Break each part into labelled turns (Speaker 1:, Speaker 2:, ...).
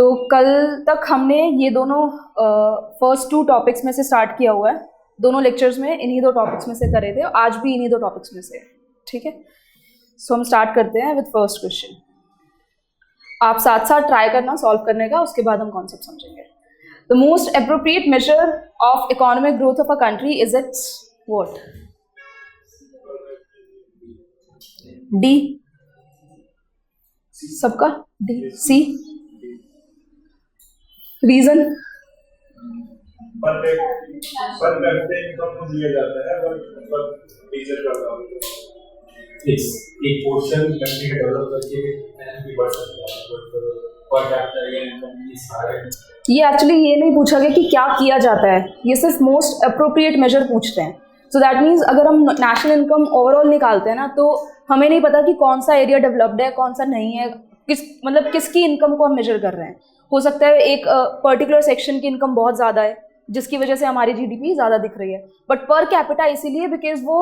Speaker 1: तो कल तक हमने ये दोनों फर्स्ट 2 टॉपिक्स में से स्टार्ट किया हुआ है, दोनों लेक्चर्स में इन्हीं 2 टॉपिक्स में से करे थे, आज भी इन्हीं 2 टॉपिक्स में से, ठीक है। सो हम स्टार्ट करते हैं विद फर्स्ट क्वेश्चन। आप साथ साथ ट्राई करना सॉल्व करने का, उसके बाद हम कॉन्सेप्ट समझेंगे। The most appropriate major of economic growth of a country is it's what? D, सबका डी। सी, रीजन?
Speaker 2: पर कैपिटा इनकम को दिया जाता है पर मेजर करता है एक पोर्शन कंट्री का डेवलप करके एनपी बढ़ सकता है, पर कैपिटा या इनकम ये सारे।
Speaker 1: ये एक्चुअली ये नहीं पूछा गया कि क्या किया जाता है, ये सिर्फ मोस्ट अप्रोप्रिएट मेजर पूछते हैं। सो दैट मीन्स अगर हम नेशनल इनकम ओवरऑल निकालते हैं ना, तो हमें नहीं पता कि कौन सा एरिया डेवलप्ड है कौन सा नहीं है, मतलब किसकी इनकम को हम मेजर कर रहे हैं। हो सकता है एक पर्टिकुलर सेक्शन की इनकम बहुत ज़्यादा है जिसकी वजह से हमारी जीडीपी ज़्यादा दिख रही है, बट पर कैपिटा इसीलिए बिकॉज वो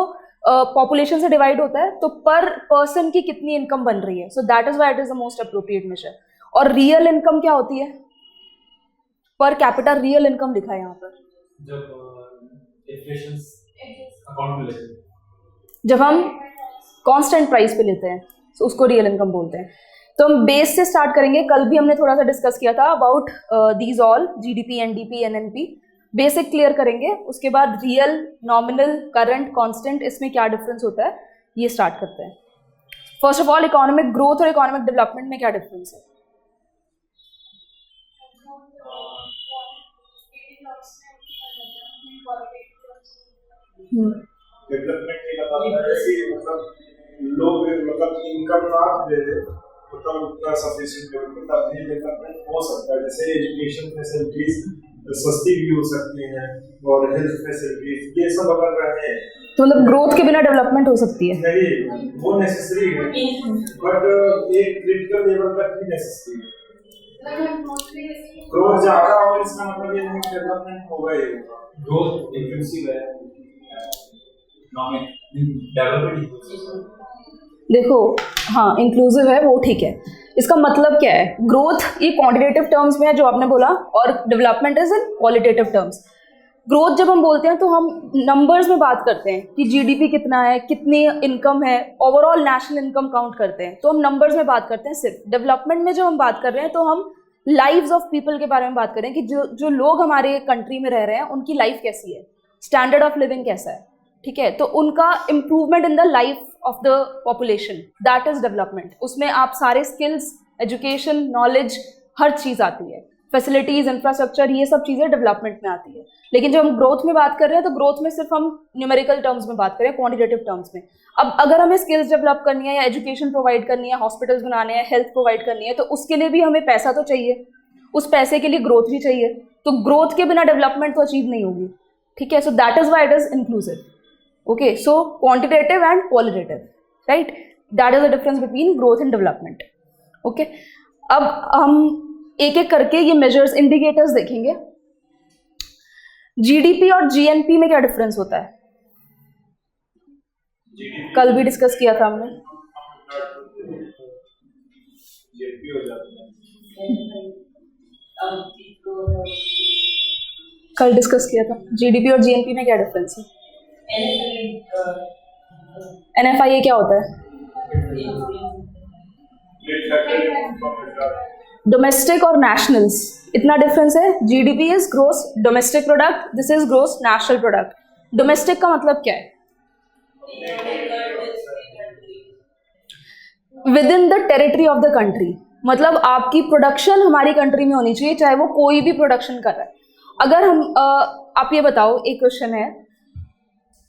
Speaker 1: पॉपुलेशन से डिवाइड होता है, तो पर पर्सन की कितनी इनकम बन रही है। So that is why it is the most appropriate measure. और रियल इनकम क्या होती है? पर कैपिटा रियल इनकम लिखा है यहाँ पर। जब हम कांस्टेंट प्राइस पे लेते हैं तो उसको रियल इनकम बोलते हैं। तो हम बेस से स्टार्ट करेंगे। कल भी हमने थोड़ा सा डिस्कस किया था about these all, GDP, NDP, NNP. Basic clear करेंगे, उसके बाद रियल, नॉमिनल, करंट, कांस्टेंट, इसमें क्या डिफरेंस होता है ये स्टार्ट करते हैं। First of all, economic growth और इकोनॉमिक डेवलपमेंट में क्या डिफरेंस है?
Speaker 2: डेवलपमेंट के मतलब ऐसी मतलब लोग मतलब इनकम ना दे दे मतलब उतना सफिशिएंट डेवलपमेंट अपनी डेवलपमेंट हो सकता है। जैसे एजुकेशन फैसिलिटीज सस्ती भी हो सकती हैं और हेल्थ फैसिलिटीज ये सब अगर रहे
Speaker 1: तो मतलब ग्रोथ के बिना डेवलपमेंट हो सकती है?
Speaker 2: नहीं, वो नेसेसरी है, बट एक क्रिटिकल लेवल तक ही नेसेसरी है। ग्रोथ ज्यादा हो इसका मतलब ये नहीं डेवलपमेंट होगा ही होगा। ग्रोथ इंक्लूसिव है,
Speaker 1: देखो हाँ इंक्लूसिव है वो ठीक है। इसका मतलब क्या है? ग्रोथ ये क्वांटिटेटिव टर्म्स में है जो आपने बोला, और development is in qualitative terms. Growth जब हम बोलते हैं तो हम नंबर्स में बात करते हैं कि जीडीपी कितना है, कितनी इनकम है, ओवरऑल नेशनल इनकम काउंट करते हैं, तो हम नंबर्स में बात करते हैं सिर्फ। डेवलपमेंट में जो हम बात कर रहे हैं तो हम लाइव्स ऑफ पीपल के बारे में बात करें कि जो लोग हमारे कंट्री में रह रहे हैं उनकी लाइफ कैसी है, स्टैंडर्ड ऑफ लिविंग कैसा है, ठीक है। तो उनका improvement in the life of the population, that is development. उसमें आप सारे स्किल्स, एजुकेशन, नॉलेज, हर चीज़ आती है, फैसिलिटीज, इंफ्रास्ट्रक्चर, ये सब चीज़ें डेवलपमेंट में आती है। लेकिन जब हम ग्रोथ में बात कर रहे हैं तो ग्रोथ में सिर्फ हम न्यूमेरिकल टर्म्स में बात करें, क्वांटिटेटिव टर्म्स में। अब अगर हमें स्किल्स डेवलप करनी है या एजुकेशन प्रोवाइड करनी है, हॉस्पिटल्स बनाने हैं, हेल्थ प्रोवाइड करनी है, तो उसके लिए भी हमें पैसा तो चाहिए, उस पैसे के लिए ग्रोथ भी चाहिए। तो ग्रोथ के बिना डेवलपमेंट तो अचीव नहीं होगी, ठीक है। So that is why it is inclusive. Okay, so quantitative and qualitative, right? That is the difference between growth and development. Okay, अब हम एक एक करके ये measures, indicators देखेंगे। GDP और GNP में क्या डिफरेंस होता है? कल भी डिस्कस किया था हमने। कल डिस्कस किया था GDP और GNP में क्या डिफरेंस है। NFI क्या होता है? डोमेस्टिक और नेशनल्स, इतना डिफरेंस है। GDP is gross domestic product, this is gross national product. Domestic का मतलब क्या है? Within the territory of the country, मतलब आपकी प्रोडक्शन हमारी कंट्री में होनी चाहिए, चाहे वो कोई भी प्रोडक्शन कर रहा है। अगर हम आप ये बताओ, एक क्वेश्चन है,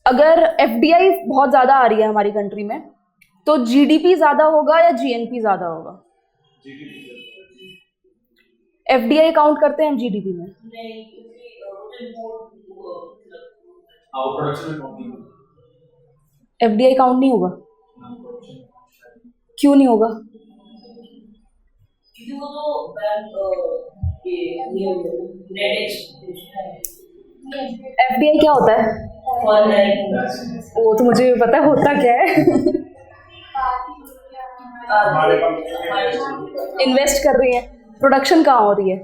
Speaker 1: अगर FDI बहुत ज़्यादा आ रही है हमारी कंट्री में तो GDP ज़्यादा होगा या GNP ज़्यादा होगा? FDI काउंट करते हैं हम GDP में? FDI काउंट नहीं होगा। क्यों नहीं होगा? FDI क्या होता है? वो तो मुझे पता होता क्या है। इन्वेस्ट कर रही है, प्रोडक्शन कहाँ हो रही है,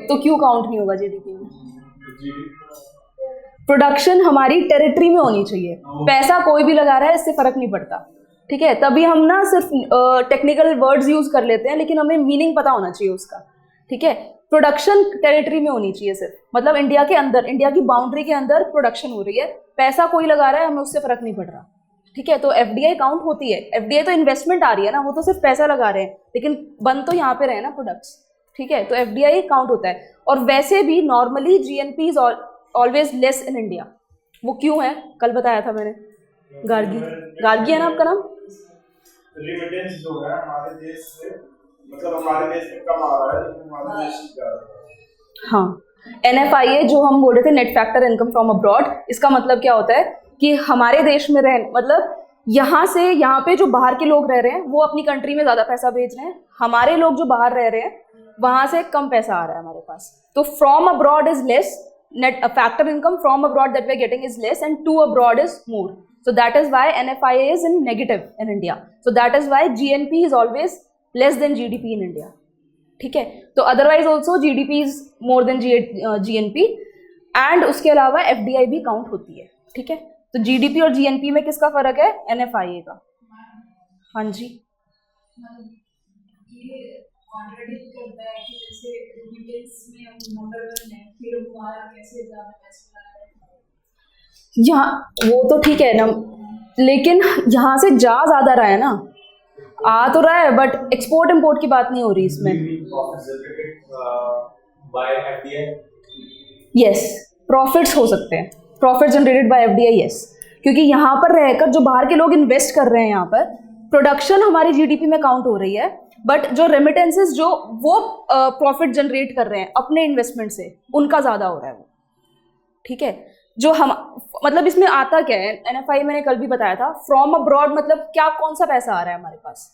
Speaker 1: तो क्यों काउंट नहीं होगा जीडीपी में? प्रोडक्शन हमारी टेरिटरी में होनी चाहिए, पैसा कोई भी लगा रहा है इससे फर्क नहीं पड़ता, ठीक है। तभी हम ना सिर्फ टेक्निकल वर्ड्स यूज कर लेते हैं, लेकिन हमें मीनिंग पता होना चाहिए उसका, ठीक है। प्रोडक्शन टेरिटरी में होनी चाहिए सिर्फ, मतलब इंडिया के अंदर, इंडिया की बाउंड्री के अंदर प्रोडक्शन हो रही है, पैसा कोई लगा रहा है हमें उससे फर्क नहीं पड़ रहा, ठीक है। तो एफडीआई काउंट होती है, एफडीआई तो इन्वेस्टमेंट आ रही है ना, वो तो सिर्फ पैसा लगा रहे हैं, लेकिन बन तो यहाँ पे रहे ना प्रोडक्ट्स, ठीक है। तो एफडीआई काउंट होता है। और वैसे भी normally GNP is always less in India. वो क्यों है, कल बताया था मैंने, गार्गी, गार्गी है ना आपका नाम?
Speaker 2: रेमिटेंस जो है हमारे देश से, मतलब हमारे देश में कम आ रहा है लेकिन हमारे देश से ज्यादा।
Speaker 1: हाँ, NFIA जो हम बोल रहे थे, net factor income from abroad, इसका मतलब क्या होता है कि हमारे देश में रह, मतलब यहाँ से, यहाँ पे जो बाहर के लोग रह रहे हैं वो अपनी कंट्री में ज्यादा पैसा भेज रहे हैं, हमारे लोग जो बाहर रह रहे हैं वहां से कम पैसा आ रहा है हमारे पास। तो from abroad is less, net factor income from abroad that we're getting is less, and to abroad is more. So that is why NFIA is in negative in India. So that is why GNP is always less than GDP in India. ठीक है, तो otherwise also GDP is more than GNP, and उसके अलावा FDI भी count होती है, ठीक है। तो GDP और GNP में किसका फर्क है? NFIA का। हाँ जी,
Speaker 3: कॉन्ट्रडिक्ट करता है कि जैसे रेमिटेंस में हम नंबर 1 है, फिर हमारा कैसे ज्यादा पैसा आ रहा है?
Speaker 1: यहाँ वो तो ठीक है ना, लेकिन यहाँ से जा ज्यादा रहा है ना, आ तो रहा है, बट एक्सपोर्ट इंपोर्ट की बात नहीं हो रही इसमें। यस, प्रॉफिट्स हो सकते हैं, profit generated by FDI, yes, क्योंकि यहाँ पर रहकर जो बाहर के लोग इन्वेस्ट कर रहे हैं, यहाँ पर प्रोडक्शन हमारी जीडीपी में काउंट हो रही है, बट जो रेमिटेंसेस जो वो प्रॉफिट जनरेट कर रहे हैं अपने इन्वेस्टमेंट से, उनका ज्यादा हो रहा है वो, ठीक है। जो हम, मतलब इसमें आता क्या है, एनएफआई मैंने कल भी बताया था, फ्रॉम अब्रॉड मतलब क्या, कौन सा पैसा आ रहा है हमारे पास?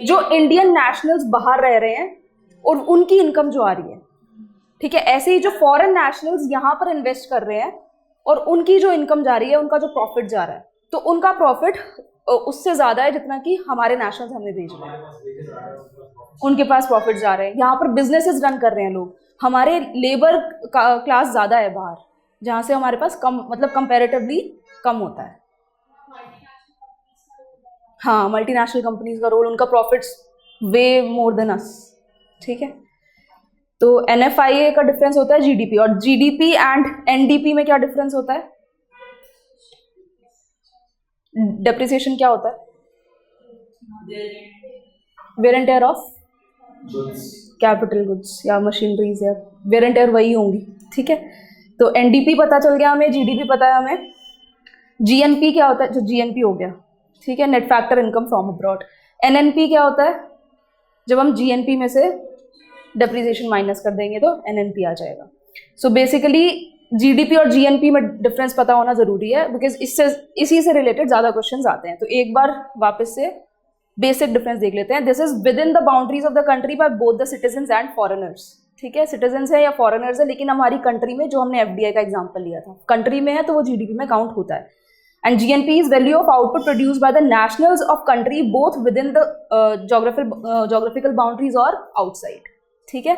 Speaker 1: जो इंडियन नेशनल्स बाहर रह रहे हैं और उनकी इनकम जो आ रही है, ठीक है। ऐसे ही जो फॉरेन नेशनल्स यहाँ पर इन्वेस्ट कर रहे हैं और उनकी जो इनकम जा रही है, उनका जो प्रॉफिट जा रहा है, तो उनका प्रॉफिट उससे ज्यादा है जितना कि हमारे नेशनल्स हमें भेज रहे हैं, उनके पास प्रॉफिट जा रहे हैं। यहाँ पर बिजनेसेस रन कर रहे हैं लोग, हमारे लेबर क्लास ज्यादा है बाहर, जहाँ से हमारे पास कम, मतलब कंपैरेटिवली कम होता है। हाँ, मल्टीनेशनल कंपनीज का रोल, उनका प्रॉफिट्स वे मोर देन अस, ठीक है। तो एनएफआईए का डिफरेंस होता है जीडीपी, और जीडीपी एंड एनडीपी में क्या डिफरेंस होता है? डेप्रिसिएशन क्या होता है? Wear and tear of capital goods या मशीनरीज, या वेयर एंड टेयर वही होंगी, ठीक है। तो एनडीपी पता चल गया हमें, जीडीपी पता है हमें। जीएनपी क्या होता है? जो जीएनपी हो गया, ठीक है, net factor income from abroad. NNP क्या होता है? जब हम जीएनपी में से डेप्रिसिएशन माइनस कर देंगे तो एनएनपी आ जाएगा। सो बेसिकली जीडीपी और जीएनपी में डिफरेंस पता होना जरूरी है, बिकॉज इसी से रिलेटेड ज्यादा क्वेश्चंस आते हैं। तो एक बार वापस से बेसिक डिफरेंस देख लेते हैं। This is with in the boundaries of the country by both the citizens and foreigners, ठीक है। सिटीजन्स है या फॉरेनर्स है, लेकिन हमारी कंट्री में, जो हमने एफडीआई का एग्जांपल लिया था, कंट्री में है तो वो जीडीपी में काउंट होता है। And GNP is value of output produced by the nationals of country both within the geographical boundaries और आउटसाइड, ठीक है।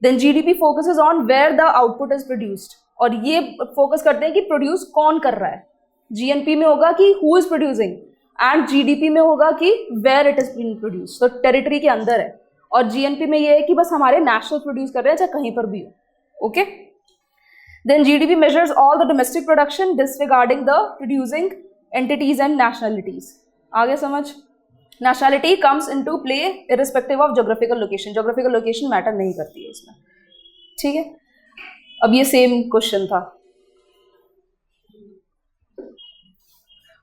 Speaker 1: Then GDP focuses on where the output is produced, और ये फोकस करते हैं कि प्रोड्यूस कौन कर रहा है। जीएनपी में होगा कि who is producing, and GDP में होगा कि where it is being produce, तो टेरिटरी के अंदर है। और जीएनपी में ये है कि बस हमारे नेशनल प्रोड्यूस कर रहे हैं, चाहे कहीं पर भी हो, okay. Then GDP measures all the domestic production disregarding the producing entities and nationalities. आगे समझ? Nationality comes into play irrespective of geographical location, geographical location matter नहीं करती है इसमें, ठीक है। अब ये सेम क्वेश्चन था।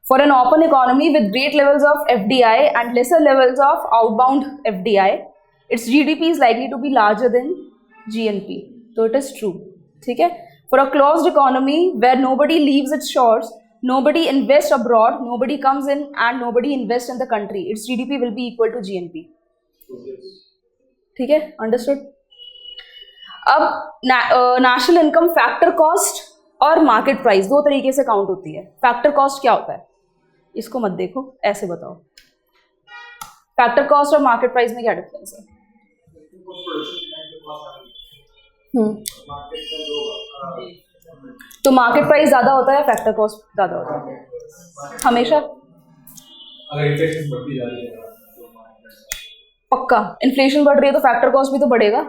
Speaker 1: For an open economy with great levels of FDI and lesser levels of outbound FDI, its GDP is likely to be larger than GNP. So it is true, ठीक है। For a closed economy where nobody leaves its shores, nobody invests abroad, nobody comes in and nobody invests in the country, its GDP will be equal to GNP. ठीक है, understood? अब national income factor cost और market price दो तरीके से count होती है। Factor cost क्या होता है? इसको मत देखो, ऐसे बताओ। फैक्टर कॉस्ट और मार्केट प्राइस में क्या डिफरेंस है?
Speaker 2: मार्केट में जो
Speaker 1: तो मार्केट प्राइस ज़्यादा होता है, फैक्टर कॉस्ट ज़्यादा होता है हमेशा?
Speaker 2: अगर इन्फ्लेशन बढ़ती जा रही है तो
Speaker 1: पक्का इन्फ्लेशन बढ़ रही है तो फैक्टर कॉस्ट भी तो बढ़ेगा।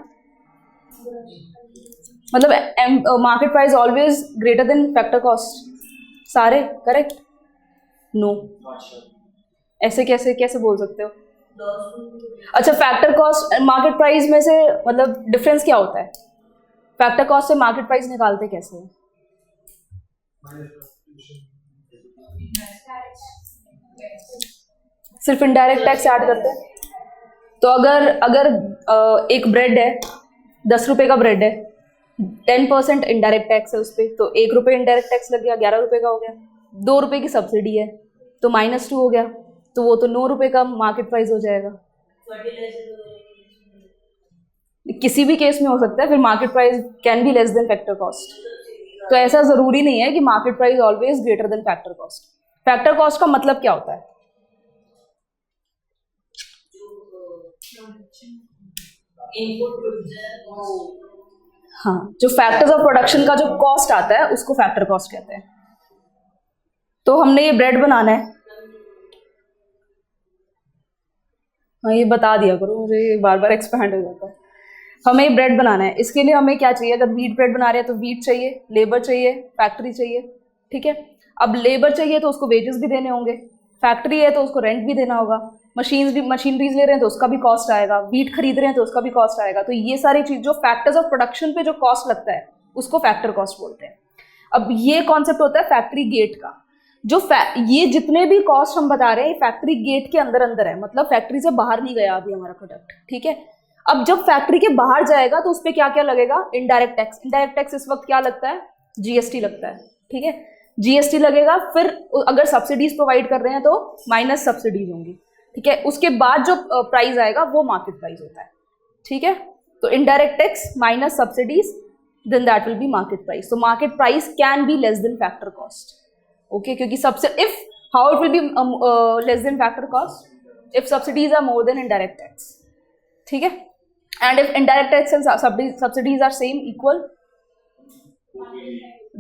Speaker 1: मतलब market price always greater than factor cost, सारे करेक्ट? नो, ऐसे कैसे कैसे बोल सकते हो? अच्छा, फैक्टर कॉस्ट मार्केट प्राइस में से मतलब डिफरेंस क्या होता है? फैक्टर कॉस्ट से मार्केट प्राइस निकालते कैसे हैं? सिर्फ इनडायरेक्ट टैक्स ऐड करते हैं। तो अगर अगर एक ब्रेड है, 10 रुपए का ब्रेड है, 10% इनडायरेक्ट टैक्स है उस पर, तो 1 रुपये इनडायरेक्ट टैक्स लग गया, 11 रुपये का हो गया। 2 रुपये की सब्सिडी है तो -2 हो गया, तो वो तो 9 रुपये का मार्केट प्राइस हो जाएगा। किसी भी केस में हो सकता है, फिर market price can be less than factor cost. तो ऐसा जरूरी नहीं है कि market price always greater than factor cost. Factor cost का मतलब क्या होता है? हाँ, जो फैक्टर्स ऑफ प्रोडक्शन का जो कॉस्ट आता है उसको फैक्टर कॉस्ट कहते हैं। तो हमने ये ब्रेड बनाना है, हाँ ये बता दिया करो, मुझे ये बार बार एक्सपैंड हो जाता है। हमें ये ब्रेड बनाना है, इसके लिए हमें क्या चाहिए? अगर व्हीट ब्रेड बना रहे हैं तो व्हीट चाहिए, लेबर चाहिए, फैक्ट्री चाहिए, ठीक है। अब लेबर चाहिए तो उसको वेजेस भी देने होंगे, फैक्ट्री है तो उसको रेंट भी देना होगा, मशीनरीज ले रहे हैं तो उसका भी कॉस्ट आएगा, व्हीट खरीद रहे हैं तो उसका भी कॉस्ट आएगा। तो ये सारी चीज जो फैक्टर्स ऑफ प्रोडक्शन पे जो कॉस्ट लगता है उसको फैक्टर कॉस्ट बोलते हैं। अब ये कॉन्सेप्ट होता है फैक्ट्री गेट का। ये जितने भी कॉस्ट हम बता रहे हैं फैक्ट्री गेट के अंदर अंदर है, मतलब फैक्ट्री से बाहर नहीं गया अभी हमारा प्रोडक्ट, ठीक है। अब जब फैक्ट्री के बाहर जाएगा तो उस पर क्या क्या लगेगा? Indirect tax. इनडायरेक्ट टैक्स इस वक्त क्या लगता है? जीएसटी लगता है, ठीक है। जीएसटी लगेगा, फिर अगर सब्सिडीज प्रोवाइड कर रहे हैं तो माइनस सब्सिडीज होंगी, ठीक है। उसके बाद जो प्राइस आएगा वो मार्केट प्राइस होता है, ठीक है। तो indirect tax minus subsidies, then that will be market price. तो market price can be less than factor cost, okay, क्योंकि सबसे if how it will be less than factor cost? If subsidies are more than indirect tax, ठीक है। And if indirect tax and subsidies are same equal,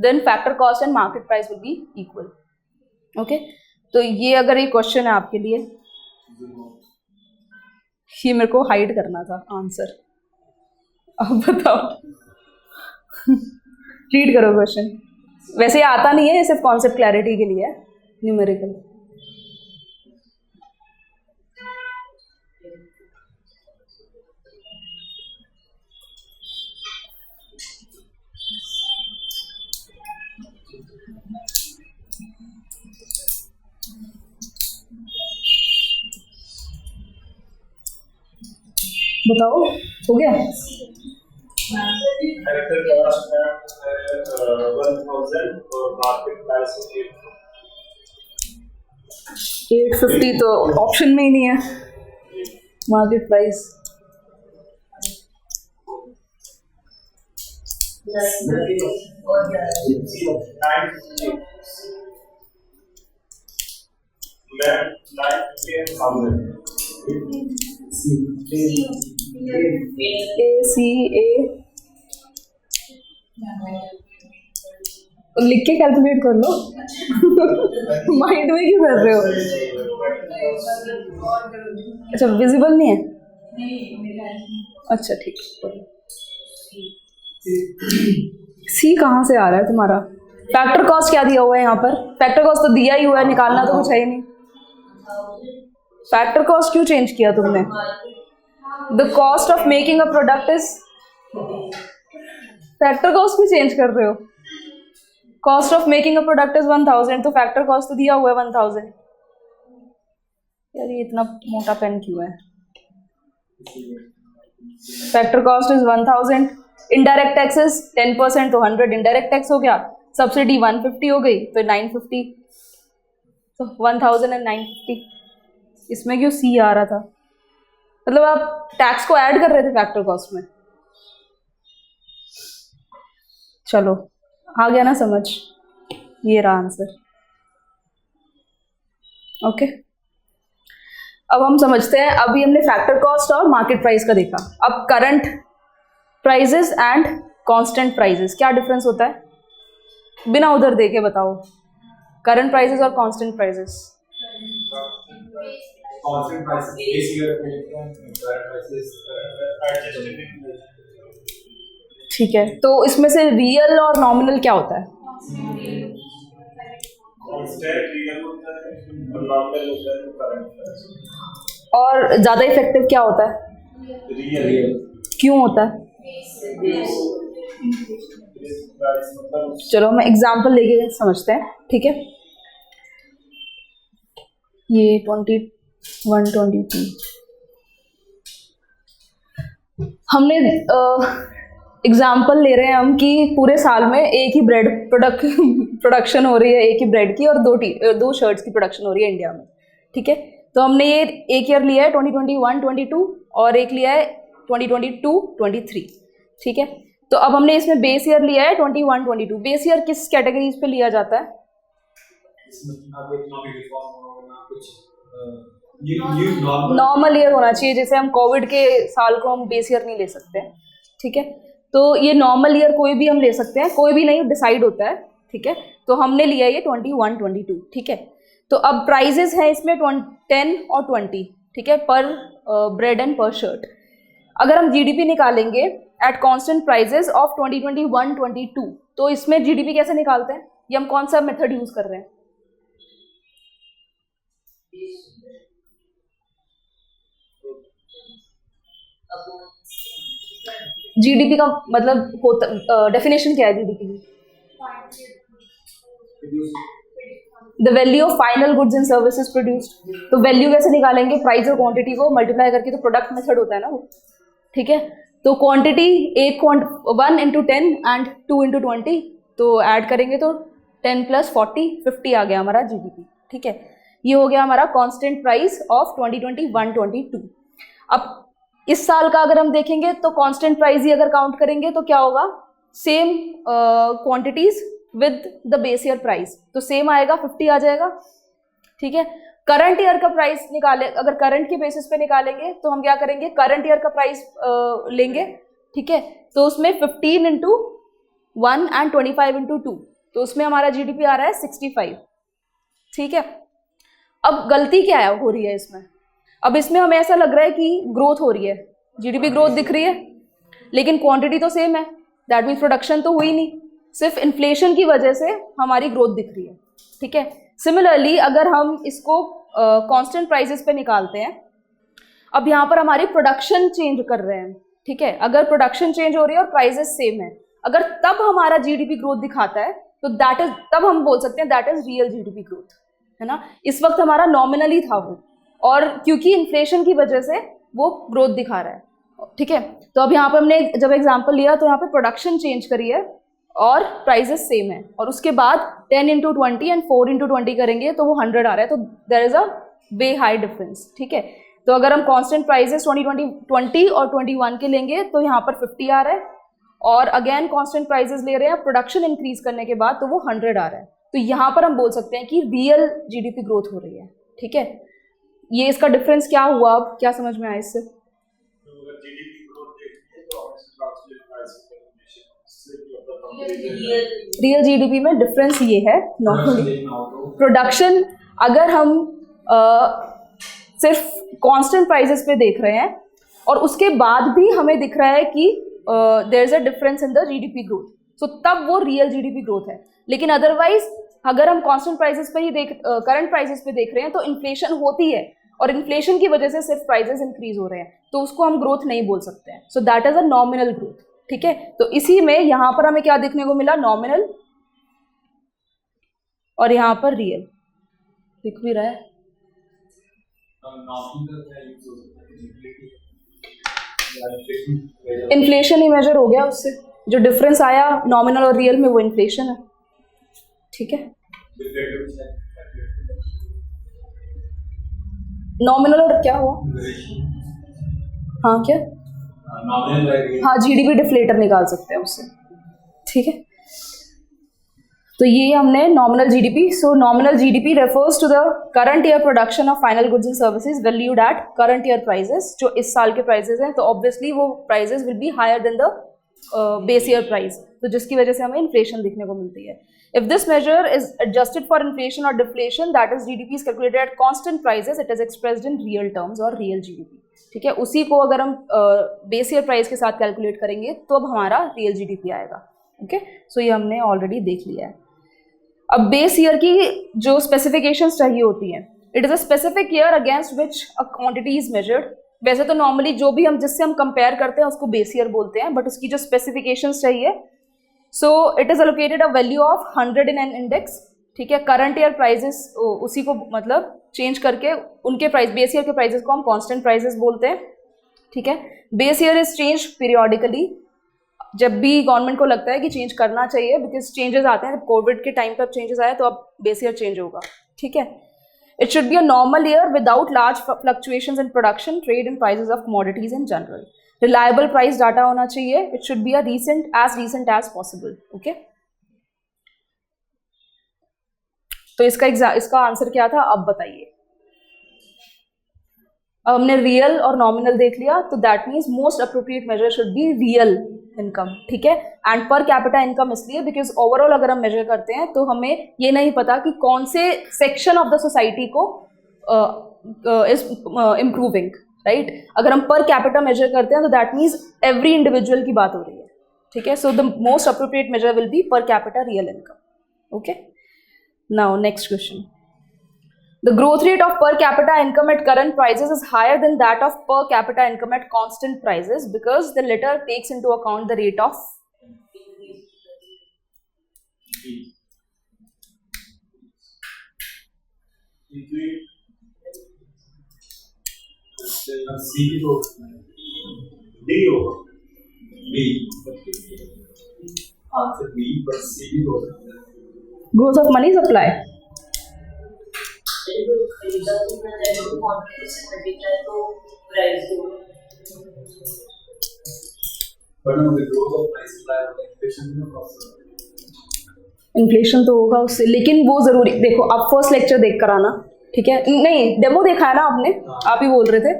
Speaker 1: then factor cost and market price will be equal, okay. तो ये अगर ये question है आपके लिए, ये मेरे को हाइड करना था आंसर, अब बताओ। रीड करो क्वेश्चन। वैसे ये आता नहीं है, ये सिर्फ कॉन्सेप्ट क्लैरिटी के लिए है, न्यूमेरिकल। बताओ, हो गया?
Speaker 2: फैक्टर कॉस्ट में 1000 और मार्केट प्राइस
Speaker 1: 850 तो ऑप्शन में ही नहीं है मार्केट प्राइस। लिख के कैलकुलेट कर लो। माइंड में क्यों कर रहे हो? अच्छा, विजिबल नहीं है? अच्छा ठीक है। सी कहाँ से आ रहा है तुम्हारा? फैक्टर कॉस्ट क्या दिया हुआ है यहाँ पर? फैक्टर कॉस्ट तो दिया ही हुआ है, निकालना तो कुछ है ही नहीं। फैक्टर कॉस्ट क्यों चेंज किया तुमने? The cost of making a product is, factor cost क्यों चेंज कर रहे हो? Cost of making a product is 1000, तो फैक्टर कॉस्ट तो दिया हुआ है 1000। यार ये इतना मोटा पेन क्यों है? Factor cost is 1000, indirect taxes 10%, तो 100 इनडायरेक्ट टैक्स हो गया, सब्सिडी 150 हो गई तो 950, तो 1000 एंड 950। इसमें क्यों सी आ रहा था? मतलब आप टैक्स को ऐड कर रहे थे फैक्टर कॉस्ट में। चलो आ गया ना समझ? ये रहा आंसर, ओके। अब हम समझते हैं, अभी हमने फैक्टर कॉस्ट और मार्केट प्राइस का देखा, अब current prices and constant prices, क्या डिफरेंस होता है? बिना उधर देखे बताओ, करंट प्राइजेस और constant prices.
Speaker 2: constant prices base year पे लिखते हैं, current prices adjusted inflation।
Speaker 1: ठीक है, तो इसमें से रियल और नॉमिनल क्या होता है?
Speaker 2: constant real होता है और nominal होता है current price।
Speaker 1: और ज़्यादा इफेक्टिव क्या होता है?
Speaker 2: रियल
Speaker 1: क्यों होता है?
Speaker 2: प्राइस मतलब
Speaker 1: चलो मैं एग्जांपल लेके समझते हैं, ठीक है। ये 21-22 हमने एग्जांपल ले रहे हैं हम कि पूरे साल में एक ही ब्रेड प्रोडक्शन हो रही है, एक ही ब्रेड की, और दो शर्ट्स की प्रोडक्शन हो रही है इंडिया में, ठीक है। तो हमने ये एक ईयर लिया है 2021-22 और एक लिया है 2022-23, ठीक है। तो अब हमने इसमें बेस ईयर लिया है 21-22। बेस ईयर किस कैटेगरीज पे लिया जाता है? नॉर्मल ईयर होना चाहिए, जैसे हम कोविड के साल को हम बेस ईयर नहीं ले सकते हैं, ठीक है। तो ये नॉर्मल ईयर कोई भी हम ले सकते हैं, कोई भी नहीं डिसाइड होता है, ठीक है। तो हमने लिया ये 21-22, ठीक है। तो अब प्राइजेस है इसमें 10 और 20, ठीक है, पर ब्रेड एंड पर शर्ट। अगर हम जीडीपी निकालेंगे एट कांस्टेंट प्राइजेस ऑफ 2021-22, तो इसमें जीडीपी कैसे निकालते हैं? ये हम कौन सा मेथड यूज कर रहे हैं? जीडीपी का मतलब होता, डेफिनेशन क्या है जीडीपी की? The value of final goods and services produced. तो वैल्यू कैसे निकालेंगे? प्राइस और क्वांटिटी को मल्टीप्लाई करके, तो प्रोडक्ट मेथड होता है ना वो, ठीक है। तो क्वांटिटी 1 into 10 एंड 2 into 20, तो ऐड करेंगे तो 10 + 40 50 आ गया हमारा जीडीपी, ठीक है। ये हो गया हमारा कांस्टेंट प्राइस ऑफ 2021-22। अब इस साल का अगर हम देखेंगे तो कांस्टेंट प्राइस ही अगर काउंट करेंगे तो क्या होगा? Same quantities with the base year price, तो सेम आएगा, 50 आ जाएगा, ठीक है। करंट ईयर का प्राइस निकाले, अगर करंट के बेसिस पे निकालेंगे तो हम क्या करेंगे? करंट ईयर का प्राइस लेंगे, ठीक है। तो उसमें 15 into 1 and 25 into 2, तो उसमें हमारा जीडीपी आ रहा है 65, ठीक है। अब गलती क्या है हो रही है इसमें? अब इसमें हमें ऐसा लग रहा है कि ग्रोथ हो रही है, जीडीपी ग्रोथ दिख रही है, लेकिन क्वांटिटी तो सेम है, दैट मीन्स प्रोडक्शन तो हुई नहीं, सिर्फ इन्फ्लेशन की वजह से हमारी ग्रोथ दिख रही है, ठीक है। सिमिलरली अगर हम इसको कांस्टेंट प्राइसेस पे निकालते हैं, अब यहाँ पर हमारी प्रोडक्शन चेंज कर रहे हैं, ठीक है। अगर प्रोडक्शन चेंज हो रही है और प्राइसेस सेम है, अगर तब हमारा जीडीपी ग्रोथ दिखाता है तो दैट इज, तब हम बोल सकते हैं that is real GDP growth, है ना। इस वक्त हमारा नॉमिनली था वो, और क्योंकि इन्फ्लेशन की वजह से वो ग्रोथ दिखा रहा है, ठीक है। तो अब यहाँ पे हमने जब एग्जांपल लिया तो यहाँ पे प्रोडक्शन चेंज करी है और प्राइसेस सेम है, और उसके बाद 10 into 20 एंड 4 into 20 करेंगे तो वो 100 आ रहा है, तो there is a way high difference, ठीक है। तो अगर हम कांस्टेंट प्राइसेस 20 और 21 के लेंगे तो यहाँ पर 50 आ रहा है, और अगेन कांस्टेंट प्राइसेस ले रहे हैं प्रोडक्शन इंक्रीज करने के बाद, तो वो 100 आ रहा है। तो यहाँ पर हम बोल सकते हैं कि रियल जीडीपी ग्रोथ हो रही है, ठीक है। ये इसका डिफरेंस क्या हुआ, अब क्या समझ में आया इससे? रियल जीडीपी में डिफरेंस ये है, नॉर्मली प्रोडक्शन अगर हम सिर्फ कांस्टेंट प्राइसेस पे देख रहे हैं और उसके बाद भी हमें दिख रहा है कि there is a difference in the GDP growth, so तब वो रियल जीडीपी ग्रोथ है। लेकिन अदरवाइज अगर हम कांस्टेंट प्राइसेस पे ही करंट प्राइसेस पे देख रहे हैं तो इन्फ्लेशन होती है, और इन्फ्लेशन की वजह से सिर्फ प्राइसेस इंक्रीज हो रहे हैं, तो उसको हम ग्रोथ नहीं बोल सकते हैं। सो that is a nominal growth, ठीक है। तो इसी में यहाँ पर हमें क्या देखने को मिला? नॉमिनल, और यहाँ पर रियल दिख भी रहा है। इन्फ्लेशन ही मेजर हो गया उससे, जो डिफरेंस आया नॉमिनल और रियल में वो इन्फ्लेशन है, ठीक है। नॉमिनल और क्या हुआ? हाँ क्या? हाँ जीडीपी डिफ्लेटर निकाल सकते हैं उससे, ठीक है। तो ये हमने nominal GDP. So nominal GDP refers to the current year production of final goods and services valued at current year prices. जो इस साल के प्राइसेस हैं, तो ऑब्वियसली वो prices will be higher than the base year price, तो जिसकी वजह से हमें इन्फ्लेशन देखने को मिलती है. If this measure is adjusted for inflation or deflation, that is GDP is calculated at constant prices, it is expressed in real terms or real GDP. ठीक है, उसी को अगर हम बेस ईयर प्राइस के साथ कैलकुलेट करेंगे तो अब हमारा रियल जीडीपी आएगा. ओके, सो ये हमने ऑलरेडी देख लिया है. अब बेस ईयर की जो स्पेसिफिकेशंस चाहिए होती हैं, it is a specific year against which a quantity is measured. वैसे तो नॉर्मली जो भी हम जिससे हम कंपेयर करते हैं उसको बेस ईयर बोलते हैं, बट उसकी जो स्पेसिफिकेशंस चाहिए, so it is allocated a value of 100 in an index. ठीक है, करंट ईयर प्राइजेस उसी को मतलब चेंज करके उनके प्राइस, बेस ईयर के प्राइजेस को हम कांस्टेंट प्राइजेस बोलते हैं. ठीक है, base year is change periodically. जब भी गवर्नमेंट को लगता है कि चेंज करना चाहिए, बिकॉज चेंजेस आते हैं, कोविड के टाइम पर चेंजेस आए तो अब बेस ईयर चेंज होगा. ठीक है, it should be a normal year without large fluctuations in production, trade and prices of commodities in general. Reliable price data होना चाहिए. It should be a recent as possible. Okay, तो इसका answer क्या था, अब बताइए. अब हमने रियल और नॉमिनल देख लिया, तो that means most appropriate measure should be real income. ठीक है, एंड पर कैपिटा इनकम इसलिए बिकॉज ओवरऑल अगर हम मेजर करते हैं तो हमें ये नहीं पता कि कौन से सेक्शन ऑफ द सोसाइटी को इज इम्प्रूविंग. राइट, अगर हम पर कैपिटा मेजर करते हैं तो दैट मीन्स एवरी इंडिविजुअल की बात हो रही है. ठीक है, so the most appropriate measure will be per capita real income. Okay, now next question. The growth rate of per capita income at current prices is higher than that of per capita income at constant prices because the latter takes into account the rate of
Speaker 2: C तो D होगा. B answer B, पर सी भी हो सकता है.
Speaker 1: Growth of money supply.
Speaker 2: But हम growth of price supply और inflation में प्रोसेस.
Speaker 1: इन्फ्लेशन तो होगा उससे, लेकिन वो जरूरी देखो, आप फर्स्ट लेक्चर देख कर आना. ठीक है, नहीं डेमो देखा है ना आपने, आप ही बोल रहे थे,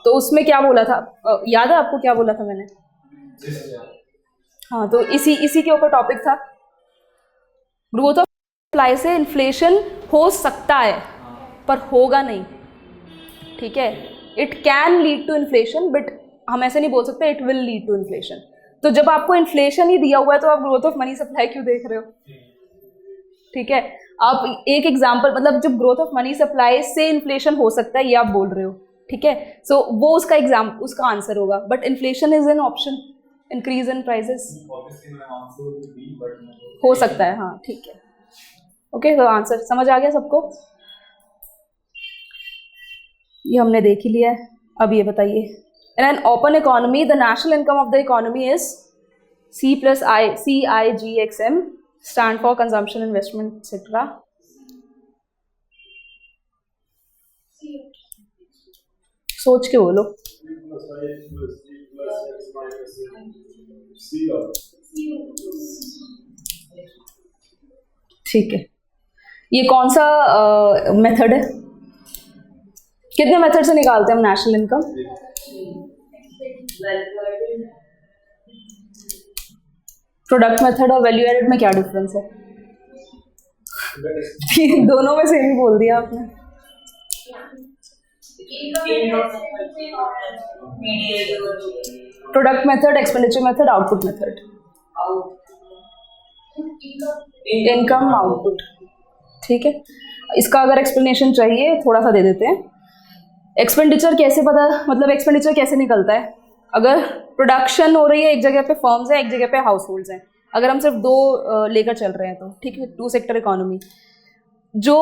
Speaker 1: तो उसमें क्या बोला था, याद है आपको क्या बोला था मैंने? हाँ, तो इसी के ऊपर टॉपिक था. ग्रोथ ऑफ सप्लाई से इन्फ्लेशन हो सकता है पर होगा नहीं. ठीक है, it can lead to inflation, but हम ऐसे नहीं बोल सकते it will lead to inflation. तो जब आपको इन्फ्लेशन ही दिया हुआ है तो आप ग्रोथ ऑफ मनी सप्लाई क्यों देख रहे हो? ठीक है, आप एक एग्जाम्पल, मतलब जब ग्रोथ ऑफ मनी सप्लाई से इन्फ्लेशन हो सकता है ये आप बोल रहे हो. ठीक है, सो वो उसका आंसर होगा, but inflation is an option, increase in prices. हो सकता है, हाँ ठीक है. ओके, तो आंसर समझ आ गया सबको? ये हमने देख ही लिया है. अब ये बताइए, in an open economy the national income of the economy is CIGXM, stand for consumption, investment, etc. सोच के बोलो. ठीक है, ये कौन सा मेथड है? कितने मेथड से निकालते हैं हम नेशनल इनकम? प्रोडक्ट मेथड और वैल्यू एडेड में क्या डिफरेंस है? दोनों में सेम ही बोल दिया आपने. Product method, expenditure method, output method. Income output. ठीक है, इसका अगर एक्सप्लेनेशन चाहिए थोड़ा सा दे देते हैं. एक्सपेंडिचर कैसे पता, मतलब एक्सपेंडिचर कैसे निकलता है? अगर प्रोडक्शन हो रही है, एक जगह पे फर्म्स हैं, एक जगह पे हाउस होल्ड्स हैं, अगर हम सिर्फ दो लेकर चल रहे हैं तो ठीक है, 2 सेक्टर इकोनॉमी. जो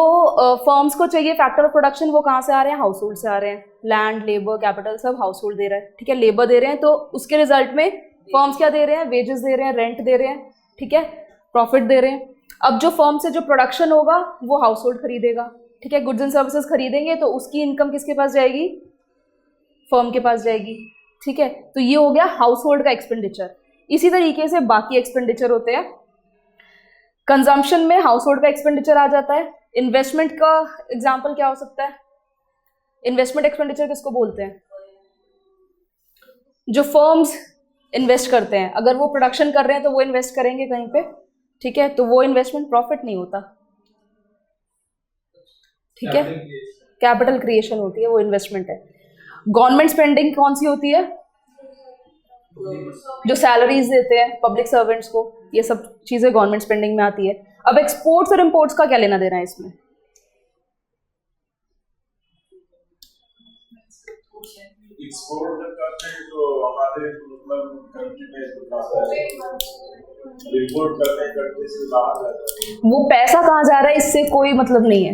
Speaker 1: फर्म्स को चाहिए फैक्टर ऑफ प्रोडक्शन, वो कहाँ से आ रहे हैं? हाउस होल्ड से आ रहे हैं. लैंड, लेबर, कैपिटल सब हाउस होल्ड दे रहा है. ठीक है, लेबर दे रहे हैं, तो उसके रिजल्ट में फर्म्स क्या दे रहे हैं? वेजेस दे रहे हैं, रेंट दे रहे हैं. ठीक है, प्रॉफिट दे रहे हैं. अब जो फर्म से जो प्रोडक्शन होगा वो हाउस होल्ड खरीदेगा. ठीक है, गुड्स एंड सर्विसेज खरीदेंगे, तो उसकी इनकम किसके पास जाएगी? फर्म के पास जाएगी. ठीक है, तो ये हो गया हाउस होल्ड का एक्सपेंडिचर. इसी तरीके से बाकी एक्सपेंडिचर होते हैं. कंजम्पशन में हाउस होल्ड का एक्सपेंडिचर आ जाता है। इन्वेस्टमेंट का एग्जाम्पल क्या हो सकता है? इन्वेस्टमेंट एक्सपेंडिचर किसको बोलते हैं? जो फर्म्स इन्वेस्ट करते हैं, अगर वो प्रोडक्शन कर रहे हैं तो वो इन्वेस्ट करेंगे कहीं पे, ठीक है, तो वो इन्वेस्टमेंट प्रॉफिट नहीं होता, ठीक है, कैपिटल क्रिएशन होती है, वो इन्वेस्टमेंट है। गवर्नमेंट स्पेंडिंग कौन सी होती है? जो सैलरीज देते हैं पब्लिक सर्वेंट्स को, ये सब चीजें गवर्नमेंट स्पेंडिंग में आती है। अब एक्सपोर्ट्स और इम्पोर्ट्स का क्या लेना देना है इसमें?
Speaker 2: एक्सपोर्ट करते हैं तो हमारे मतलब कंट्री में इंपोर्ट करते हैं कंट्री से बाहर जाता है।
Speaker 1: वो पैसा कहाँ जा रहा है इससे कोई मतलब नहीं है।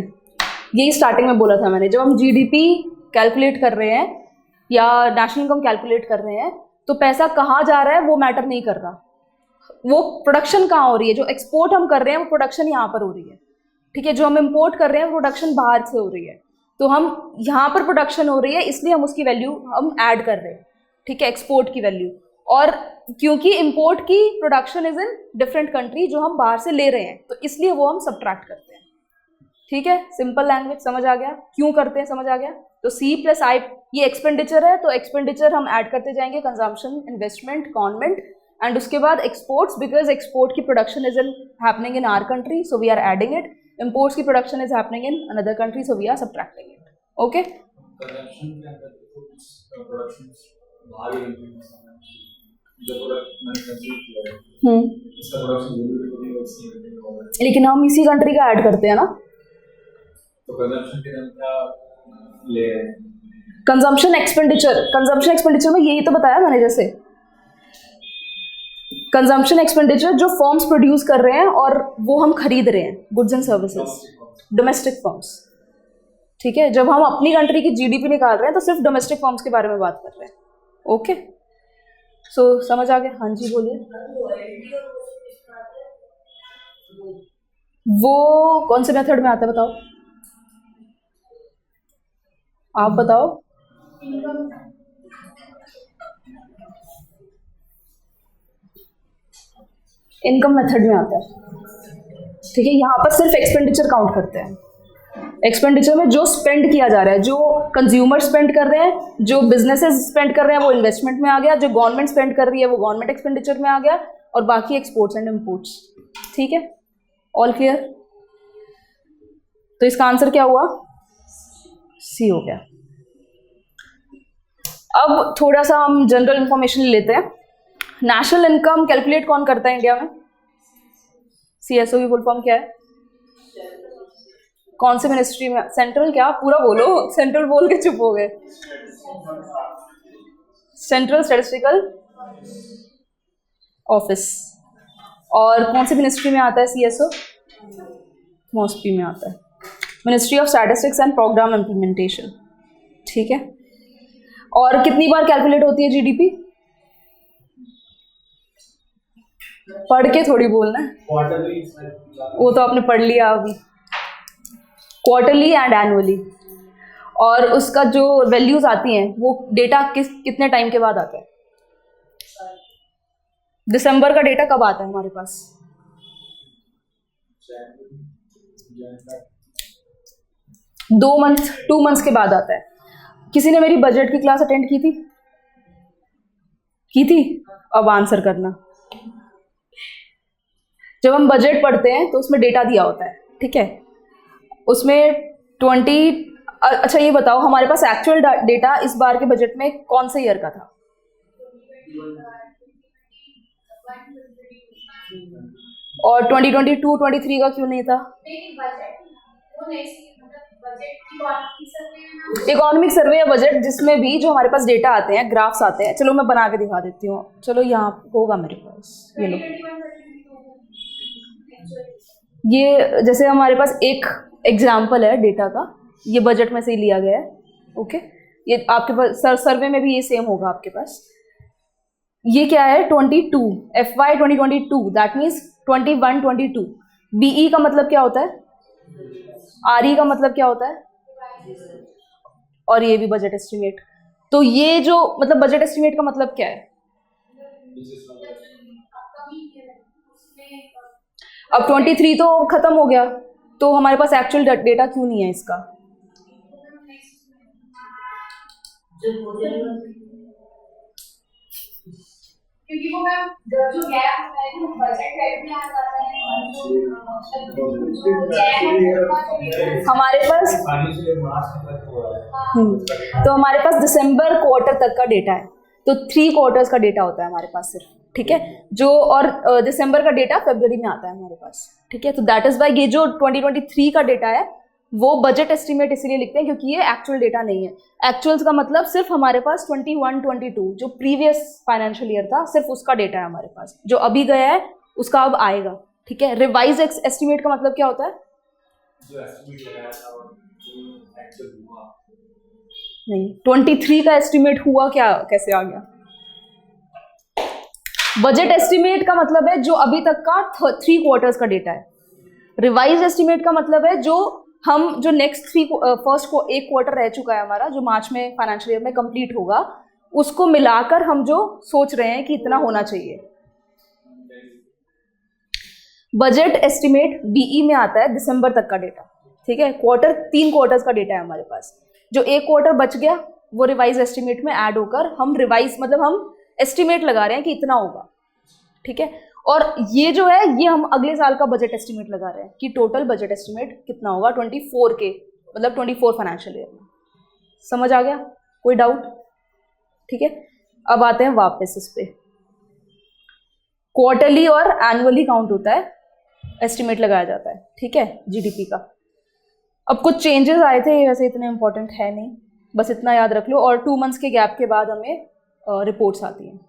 Speaker 1: यही स्टार्टिंग में बोला था मैंने, जब हम जीडीपी कैलकुलेट कर रहे हैं या नेशनल इनकम कैलकुलेट कर रहे हैं तो पैसा कहाँ जा रहा है वो मैटर नहीं कर रहा, वो प्रोडक्शन कहाँ हो रही है। जो एक्सपोर्ट हम कर रहे हैं वो प्रोडक्शन यहाँ पर हो रही है, ठीक है, जो हम इम्पोर्ट कर रहे हैं प्रोडक्शन बाहर से हो रही है, तो हम यहाँ पर प्रोडक्शन हो रही है इसलिए हम उसकी वैल्यू हम ऐड कर रहे हैं, ठीक है, एक्सपोर्ट की वैल्यू। और क्योंकि इम्पोर्ट की production is in different country, जो हम बाहर से ले रहे हैं, तो इसलिए वो हम सब्ट्रैक्ट करते हैं, ठीक है। सिंपल लैंग्वेज समझ आ गया क्यों करते हैं, समझ आ गया। तो C + I ये एक्सपेंडिचर है, तो एक्सपेंडिचर हम ऐड करते जाएंगे, कंजम्पशन, इन्वेस्टमेंट, गवर्नमेंट, एंड उसके बाद एक्सपोर्ट्स, बिकॉज एक्सपोर्ट की production is in happening in our country, so we are adding it. Imports की production is happening in another country, so we are subtracting it. Okay,
Speaker 4: consumption के अंदर कुछ production बाहर ही country में जो product मैंने consume किया है इसका प्रोडक्शन जरूरी है उसकी कंट्री में,
Speaker 1: लेकिन हम इसी कंट्री का ऐड करते हैं ना।
Speaker 4: तो कंजम्पशन के अंदर क्या ले रहे हैं?
Speaker 1: कंजम्पशन एक्सपेंडिचर में यही तो बताया मैंने, जैसे कंजम्पशन एक्सपेंडिचर जो फर्म्स प्रोड्यूस कर रहे हैं और वो हम खरीद रहे हैं, goods and services, domestic firms, ठीक है। जब हम अपनी कंट्री की जीडीपी निकाल रहे हैं तो सिर्फ डोमेस्टिक फर्म्स के बारे में बात कर रहे हैं। ओके, सो समझ आ गया? हाँ जी बोलिए। वो कौन से मेथड में आता है बताओ, आप बताओ। इनकम मेथड में आता है, ठीक है। यहाँ पर सिर्फ एक्सपेंडिचर काउंट करते हैं। एक्सपेंडिचर में जो स्पेंड किया जा रहा है, जो कंज्यूमर स्पेंड कर रहे हैं, जो बिजनेसेस स्पेंड कर रहे हैं वो इन्वेस्टमेंट में आ गया, जो गवर्नमेंट स्पेंड कर रही है वो गवर्नमेंट एक्सपेंडिचर में आ गया, और बाकी एक्सपोर्ट्स एंड इम्पोर्ट्स, ठीक है। All clear? तो इसका आंसर क्या हुआ? सी हो गया। अब थोड़ा सा हम जनरल इंफॉर्मेशन लेते हैं। नेशनल इनकम कैलकुलेट कौन करता है इंडिया में? CSO की फुल फॉर्म क्या है? कौन से मिनिस्ट्री में? सेंट्रल क्या? पूरा बोलो, सेंट्रल बोल के चुप हो गए। Central statistical office. और कौन से मिनिस्ट्री में आता है CSO? MOSPI में आता है, ministry of statistics and programme implementation, ठीक है। और कितनी बार कैलकुलेट होती है जीडीपी? पढ़ के थोड़ी बोलना है, वो तो आपने पढ़ लिया अभी। Quarterly and annually. और उसका जो वैल्यूज आती हैं वो डेटा कितने टाइम के बाद आता है? दिसंबर का डेटा कब आता है हमारे पास? टू मंथ्स के बाद आता है। किसी ने मेरी बजट की क्लास अटेंड की थी? अब आंसर करना। जब हम बजट पढ़ते हैं तो उसमें डेटा दिया होता है, ठीक है। उसमें 20, अच्छा ये बताओ हमारे पास एक्चुअल डेटा इस बार के बजट में कौन से ईयर का था? और 2022-23 का क्यों नहीं था? इकोनॉमिक सर्वे या बजट, जिसमें भी जो हमारे पास डेटा आते हैं, ग्राफ्स आते हैं, चलो मैं बना के दिखा देती हूँ। चलो यहाँ होगा मेरे पास, ये लो। ये जैसे हमारे पास एक एग्जाम्पल है डेटा का, ये बजट में से ही लिया गया है, ओके। ये आपके पास सर्वे में भी ये सेम होगा आपके पास। ये क्या है? 22 FY 2022, दैट मीन्स 21-22। BE का मतलब क्या होता है? RE का मतलब क्या होता है? और ये भी बजट एस्टिमेट। तो ये जो मतलब बजट एस्टिमेट का मतलब क्या है? अब 23 तो खत्म हो गया, तो हमारे पास एक्चुअल डेटा क्यों नहीं है इसका?
Speaker 3: क्योंकि वो मैम जो गैप होता है वो बजट हेड में आ जाता है और जो गैप है
Speaker 1: हमारे पास
Speaker 4: फाइनेंशियल मार्च तक हो रहा है।
Speaker 1: तो हमारे पास दिसंबर क्वार्टर तक का डेटा है, तो 3 क्वार्टर्स का डेटा होता है हमारे पास सिर्फ, ठीक है, जो और दिसंबर का डेटा फरवरी में आता है हमारे पास, ठीक है। तो दैट इज वाई ये जो 2023 का डेटा है वो बजट एस्टिमेट इसीलिए लिखते हैं क्योंकि ये एक्चुअल डेटा नहीं है। एक्चुअल्स का मतलब सिर्फ हमारे पास 21-22 जो प्रीवियस फाइनेंशियल ईयर था सिर्फ उसका डेटा है हमारे पास, जो अभी गया है उसका अब आएगा, ठीक है। रिवाइज एस्टिमेट का मतलब क्या होता है?
Speaker 4: जो एस्टिमेट लगाया था और जो एक्चुअल हुआ
Speaker 1: नहीं, 23 का एस्टिमेट हुआ क्या, कैसे आ गया? बजट एस्टिमेट का मतलब है जो अभी तक का 3 क्वार्टर्स का डेटा है। रिवाइज एस्टिमेट का मतलब है जो नेक्स्ट फर्स्ट को 1 क्वार्टर रह चुका है हमारा, जो मार्च में फाइनेंशियल ईयर में कंप्लीट होगा, उसको मिलाकर हम जो सोच रहे हैं कि इतना होना चाहिए। बजट एस्टिमेट बीई में आता है दिसंबर तक का डेटा, ठीक है। 3 क्वार्टर्स का डेटा है हमारे पास, जो 1 क्वार्टर बच गया वो रिवाइज एस्टिमेट में ऐड होकर हम रिवाइज मतलब हम एस्टिमेट लगा रहे हैं कि इतना होगा, ठीक है। और ये जो है ये हम अगले साल का बजट एस्टिमेट लगा रहे हैं कि टोटल बजट एस्टिमेट कितना होगा 24 के, मतलब 24 फाइनेंशियल ईयर में। समझ आ गया? कोई डाउट? ठीक है, अब आते हैं वापस इस पे। क्वार्टरली और एनुअली काउंट होता है, एस्टिमेट लगाया जाता है, ठीक है, जीडीपी का। अब कुछ चेंजेस आए थे, वैसे इतने इंपॉर्टेंट है नहीं, बस इतना याद रख लो। और 2 मंथ्स के गैप के बाद हमें रिपोर्ट्स आती हैं,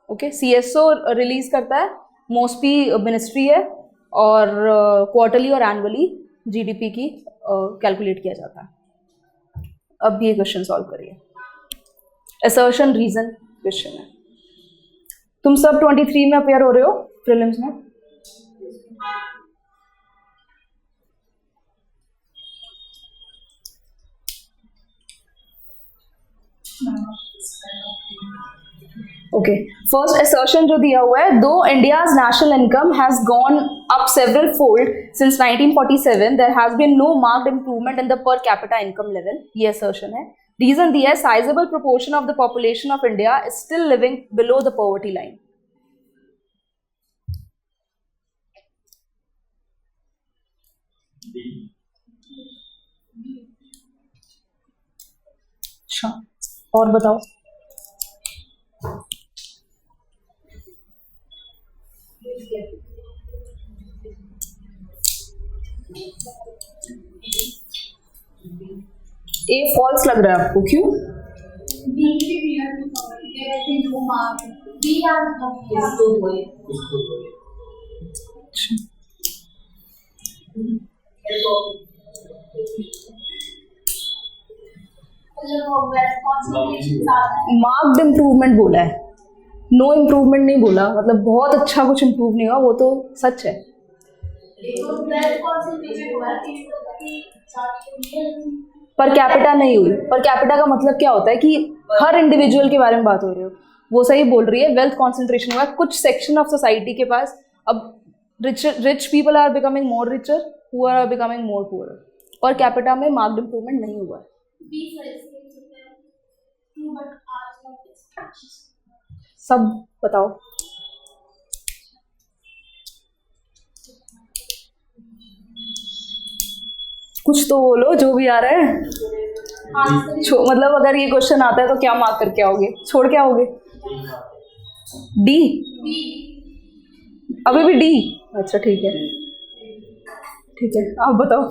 Speaker 1: ओके। सीएसओ रिलीज करता है, मोस्टली मिनिस्ट्री है, और क्वार्टरली और एनुअली जीडीपी की कैलकुलेट किया जाता है। अब ये क्वेश्चन सॉल्व करिए, असर्शन रीजन क्वेश्चन है। तुम सब 23 में अपेयर हो रहे हो प्रीलिम्स में? ओके, फर्स्ट असर्शन जो दिया हुआ है, दो India's national income has gone up several fold since 1947 there has been no marked improvement in the per capita income level. ये असर्शन है। रीजन दिया है, sizable proportion of the population of India is still living below the poverty line. अच्छा, और बताओ। ए false लग रहा है आपको, क्यों?
Speaker 3: बी के near to poverty there I think no mark बी आर इसको बोले
Speaker 1: मार्क्ड इम्प्रूवमेंट बोला है, नो इम्प्रूवमेंट नहीं बोला, मतलब बहुत अच्छा कुछ इम्प्रूव नहीं हुआ, वो तो सच है। पर कैपिटा नहीं हुई। पर कैपिटा का मतलब क्या होता है कि हर इंडिविजुअल के बारे में बात हो रही हो, वो सही बोल रही है। वेल्थ कॉन्सेंट्रेशन हुआ है कुछ सेक्शन ऑफ सोसाइटी के पास। अब rich people are becoming more richer, poor are becoming more poor. Per capita में मार्क्ड इम्प्रूवमेंट नहीं हुआ है। सब बताओ। कुछ तो बोलो, जो भी आ रहा है। मतलब अगर ये क्वेश्चन आता है तो क्या मार्क करके आओगे, छोड़ के आओगे? डी, अभी भी डी? अच्छा ठीक है, ठीक है, आप बताओ।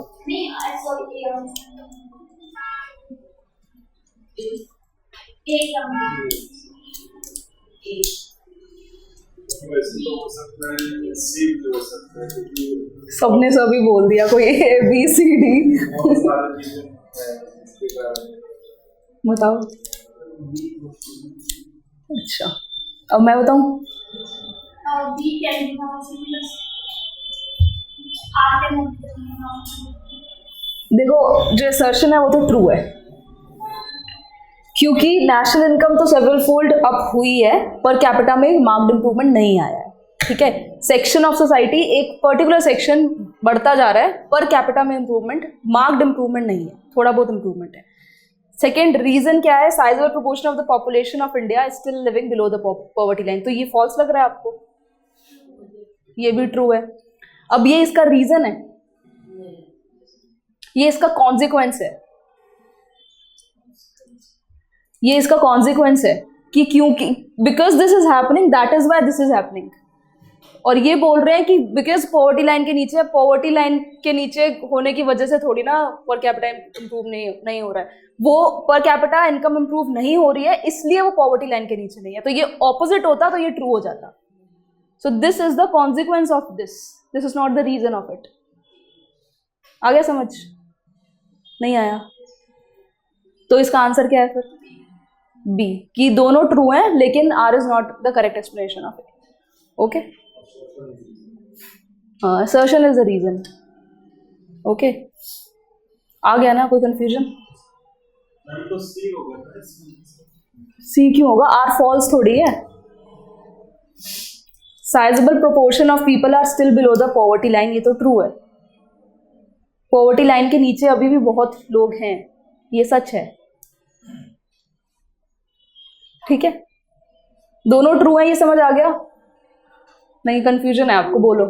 Speaker 2: वैसे तो हो सकता है, सी भी हो सकता है, क्योंकि
Speaker 1: सबने सभी बोल दिया, कोई ए बी सी डी।
Speaker 2: बहुत सारे चीजें हैं इसके कारण।
Speaker 1: बताओ। अच्छा, अब मैं बताऊं। देखो, जो असर्शन है वो तो ट्रू है, क्योंकि नेशनल इनकम तो सेवरल फोल्ड अप हुई है, पर कैपिटा में मार्क्ड इंप्रूवमेंट नहीं आया है, ठीक है। सेक्शन ऑफ सोसाइटी, एक पर्टिकुलर सेक्शन बढ़ता जा रहा है, पर कैपिटा में इंप्रूवमेंट, मार्क्ड इंप्रूवमेंट नहीं है, थोड़ा बहुत इंप्रूवमेंट है. सेकेंड रीजन क्या है, sizable proportion of the population of India is still living below the poverty line. तो ये फॉल्स लग रहा है आपको, ये भी ट्रू है. अब ये इसका रीजन है, ये इसका कॉन्सिक्वेंस है, ये इसका कॉन्सिक्वेंस है कि क्योंकि because this is happening that is why this is happening. और ये बोल रहे हैं कि बिकॉज पॉवर्टी लाइन के नीचे, पॉवर्टी लाइन के नीचे होने की वजह से थोड़ी ना पर कैपिटा इंप्रूव नहीं हो रहा है, वो पर कैपिटा इनकम इंप्रूव नहीं हो रही है इसलिए वो पॉवर्टी लाइन के नीचे नहीं है. तो ये ऑपोजिट होता तो ये ट्रू हो जाता. So this is the consequence of this is not the reason of it. आ गया समझ? नहीं आया? तो इसका आंसर क्या है फिर? बी, कि दोनों ट्रू हैं लेकिन R is not the correct explanation of it. Okay, assertion is the reason. Okay, आ गया ना? कोई कंफ्यूजन?
Speaker 2: तो सी होगा ना,
Speaker 1: सी क्यों होगा? आर फॉल्स थोड़ी है. Sizable proportion of people are still below the poverty line, ये तो ट्रू है. पॉवर्टी लाइन के नीचे अभी भी बहुत लोग हैं, ये सच है. ठीक है, दोनों ट्रू है, ये समझ आ गया? नहीं कंफ्यूजन है आपको? बोलो.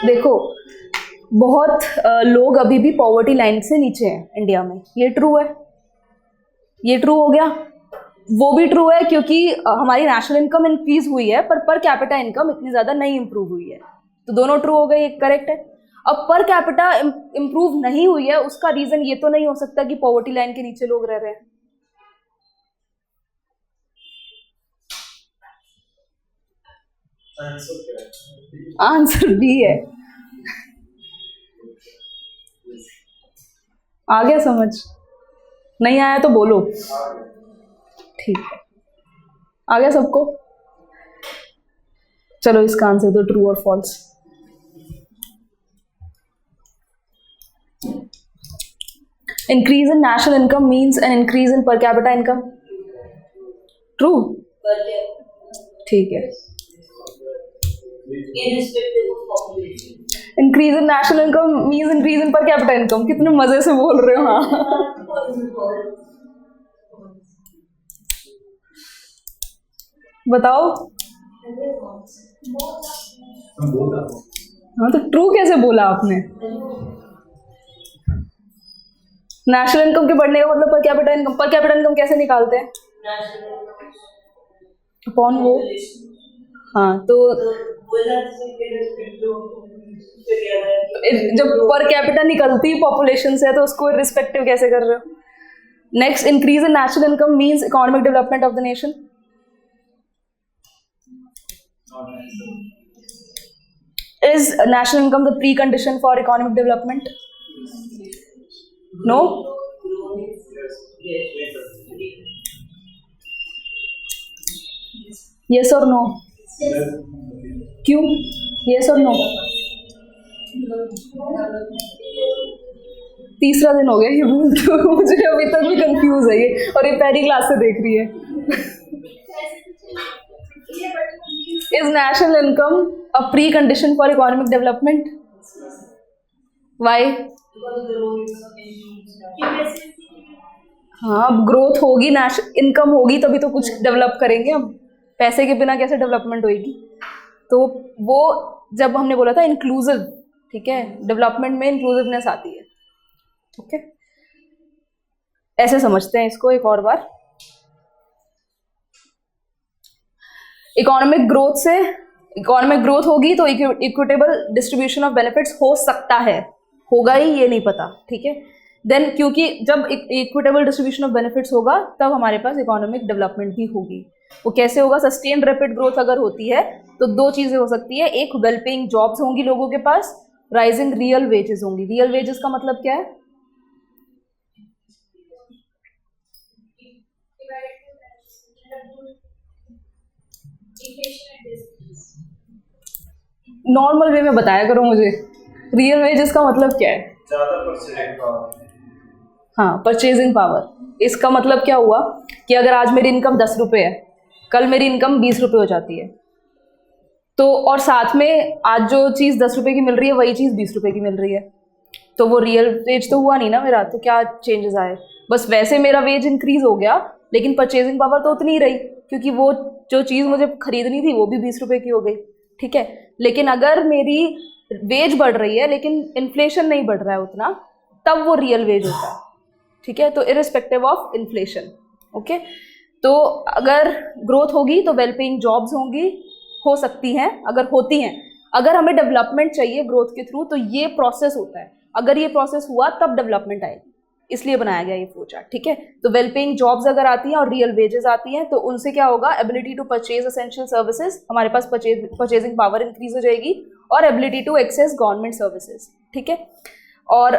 Speaker 1: देखो, बहुत लोग अभी भी पॉवर्टी लाइन से नीचे हैं इंडिया में, ये ट्रू है. ये ट्रू हो गया. वो भी ट्रू है क्योंकि हमारी नेशनल इनकम इंक्रीज हुई है पर कैपिटा इनकम इतनी ज़्यादा नहीं इंप्रूव हुई है. तो दोनों ट्रू हो गए, ये करेक्ट है. अब पर कैपिटा इंप्रूव नहीं हुई है, उसका रीज़न ये तो नहीं हो सकता कि पॉवर्टी लाइन के नीचे लोग रह रहे हैं. आंसर बी है. आ गया समझ? नहीं आया तो बोलो. ठीक है, आ गया सबको? चलो इसका आंसर दो, ट्रू और false. Increase in national income means an increase in per capita income. True? ठीक है. Increase in national income means increase in per capita income. कितने मजे से बोल रहे हो. हाँ, बताओ. हाँ, तो ट्रू कैसे बोला आपने? नेशनल इनकम के बढ़ने का मतलब पर कैपिटा इनकम. पर कैपिटा इनकम कैसे निकालते हैं? अपॉन वो. हाँ, तो जब पर कैपिटा निकलती पॉपुलेशन से है तो उसको रिस्पेक्टिव कैसे कर रहे हो? Next, increase in national income means economic development of the nation. Is national income the precondition for economic development? No? Yes or no? क्यों? Yes or no? तीसरा दिन हो गया ये बोलते हुए, मुझे अभी तक भी कंफ्यूज है ये, और ये पहली क्लास से देख रही है. Is national income a precondition for economic development? Why? हाँ, अब ग्रोथ होगी, इनकम होगी तभी तो कुछ डेवलप करेंगे. हम पैसे के बिना कैसे डेवलपमेंट होगी? तो वो जब हमने बोला था इंक्लूसिव, ठीक है, डेवलपमेंट में इंक्लूसिवनेस आती है. ओके, ऐसे समझते हैं इसको एक और बार. इकोनॉमिक ग्रोथ होगी तो इक्विटेबल डिस्ट्रीब्यूशन ऑफ बेनिफिट्स हो सकता है, होगा ही ये नहीं पता. ठीक है, देन क्योंकि जब इक्विटेबल डिस्ट्रीब्यूशन ऑफ बेनिफिट्स होगा तब हमारे पास इकोनॉमिक डेवलपमेंट भी होगी. वो कैसे होगा? सस्टेन रैपिड ग्रोथ अगर होती है तो दो चीज़ें हो सकती है. एक, वेल पेइंग जॉब्स होंगी लोगों के पास, राइजिंग रियल वेजेस होंगी. रियल वेजेस का मतलब क्या है? नॉर्मल वे में बताया करो मुझे. रियल वेजेस का मतलब क्या है?
Speaker 2: ज्यादा परचेजिंग पावर.
Speaker 1: हाँ, परचेजिंग पावर. इसका मतलब क्या हुआ कि अगर आज मेरी इनकम 10 रुपये है कल मेरी इनकम 20 रुपये हो जाती है, तो और साथ में आज जो चीज़ 10 रुपये की मिल रही है वही चीज़ 20 रुपये की मिल रही है, तो वो रियल वेज तो हुआ नहीं ना मेरा, तो क्या चेंजेस आए? बस वैसे मेरा वेज इंक्रीज हो गया, लेकिन परचेजिंग पावर तो उतनी ही रही, क्योंकि वो जो चीज़ मुझे खरीदनी थी वो भी 20 रुपये की हो गई, ठीक है। लेकिन अगर मेरी वेज बढ़ रही है लेकिन इन्फ्लेशन नहीं बढ़ रहा है उतना, तब वो रियल वेज होता है, ठीक है। तो इरिस्पेक्टिव ऑफ इन्फ्लेशन, ओके। तो अगर ग्रोथ होगी तो वेल पेइंग जॉब्स होंगी, हो सकती हैं, अगर होती हैं। अगर हमें डेवलपमेंट चाहिए ग्रोथ के थ्रू, तो ये प्रोसेस होता है, अगर ये प्रोसेस हुआ तब डेवलपमेंट आएगी, इसलिए बनाया गया ये फ्लो चार्ट, ठीक है। तो वेल पेइंग जॉब्स अगर आती हैं और रियल वेजेस आती हैं, तो उनसे क्या होगा, ability to purchase essential services, हमारे पास परचेजिंग पावर इंक्रीज हो जाएगी, और ability to access government services, ठीक है। और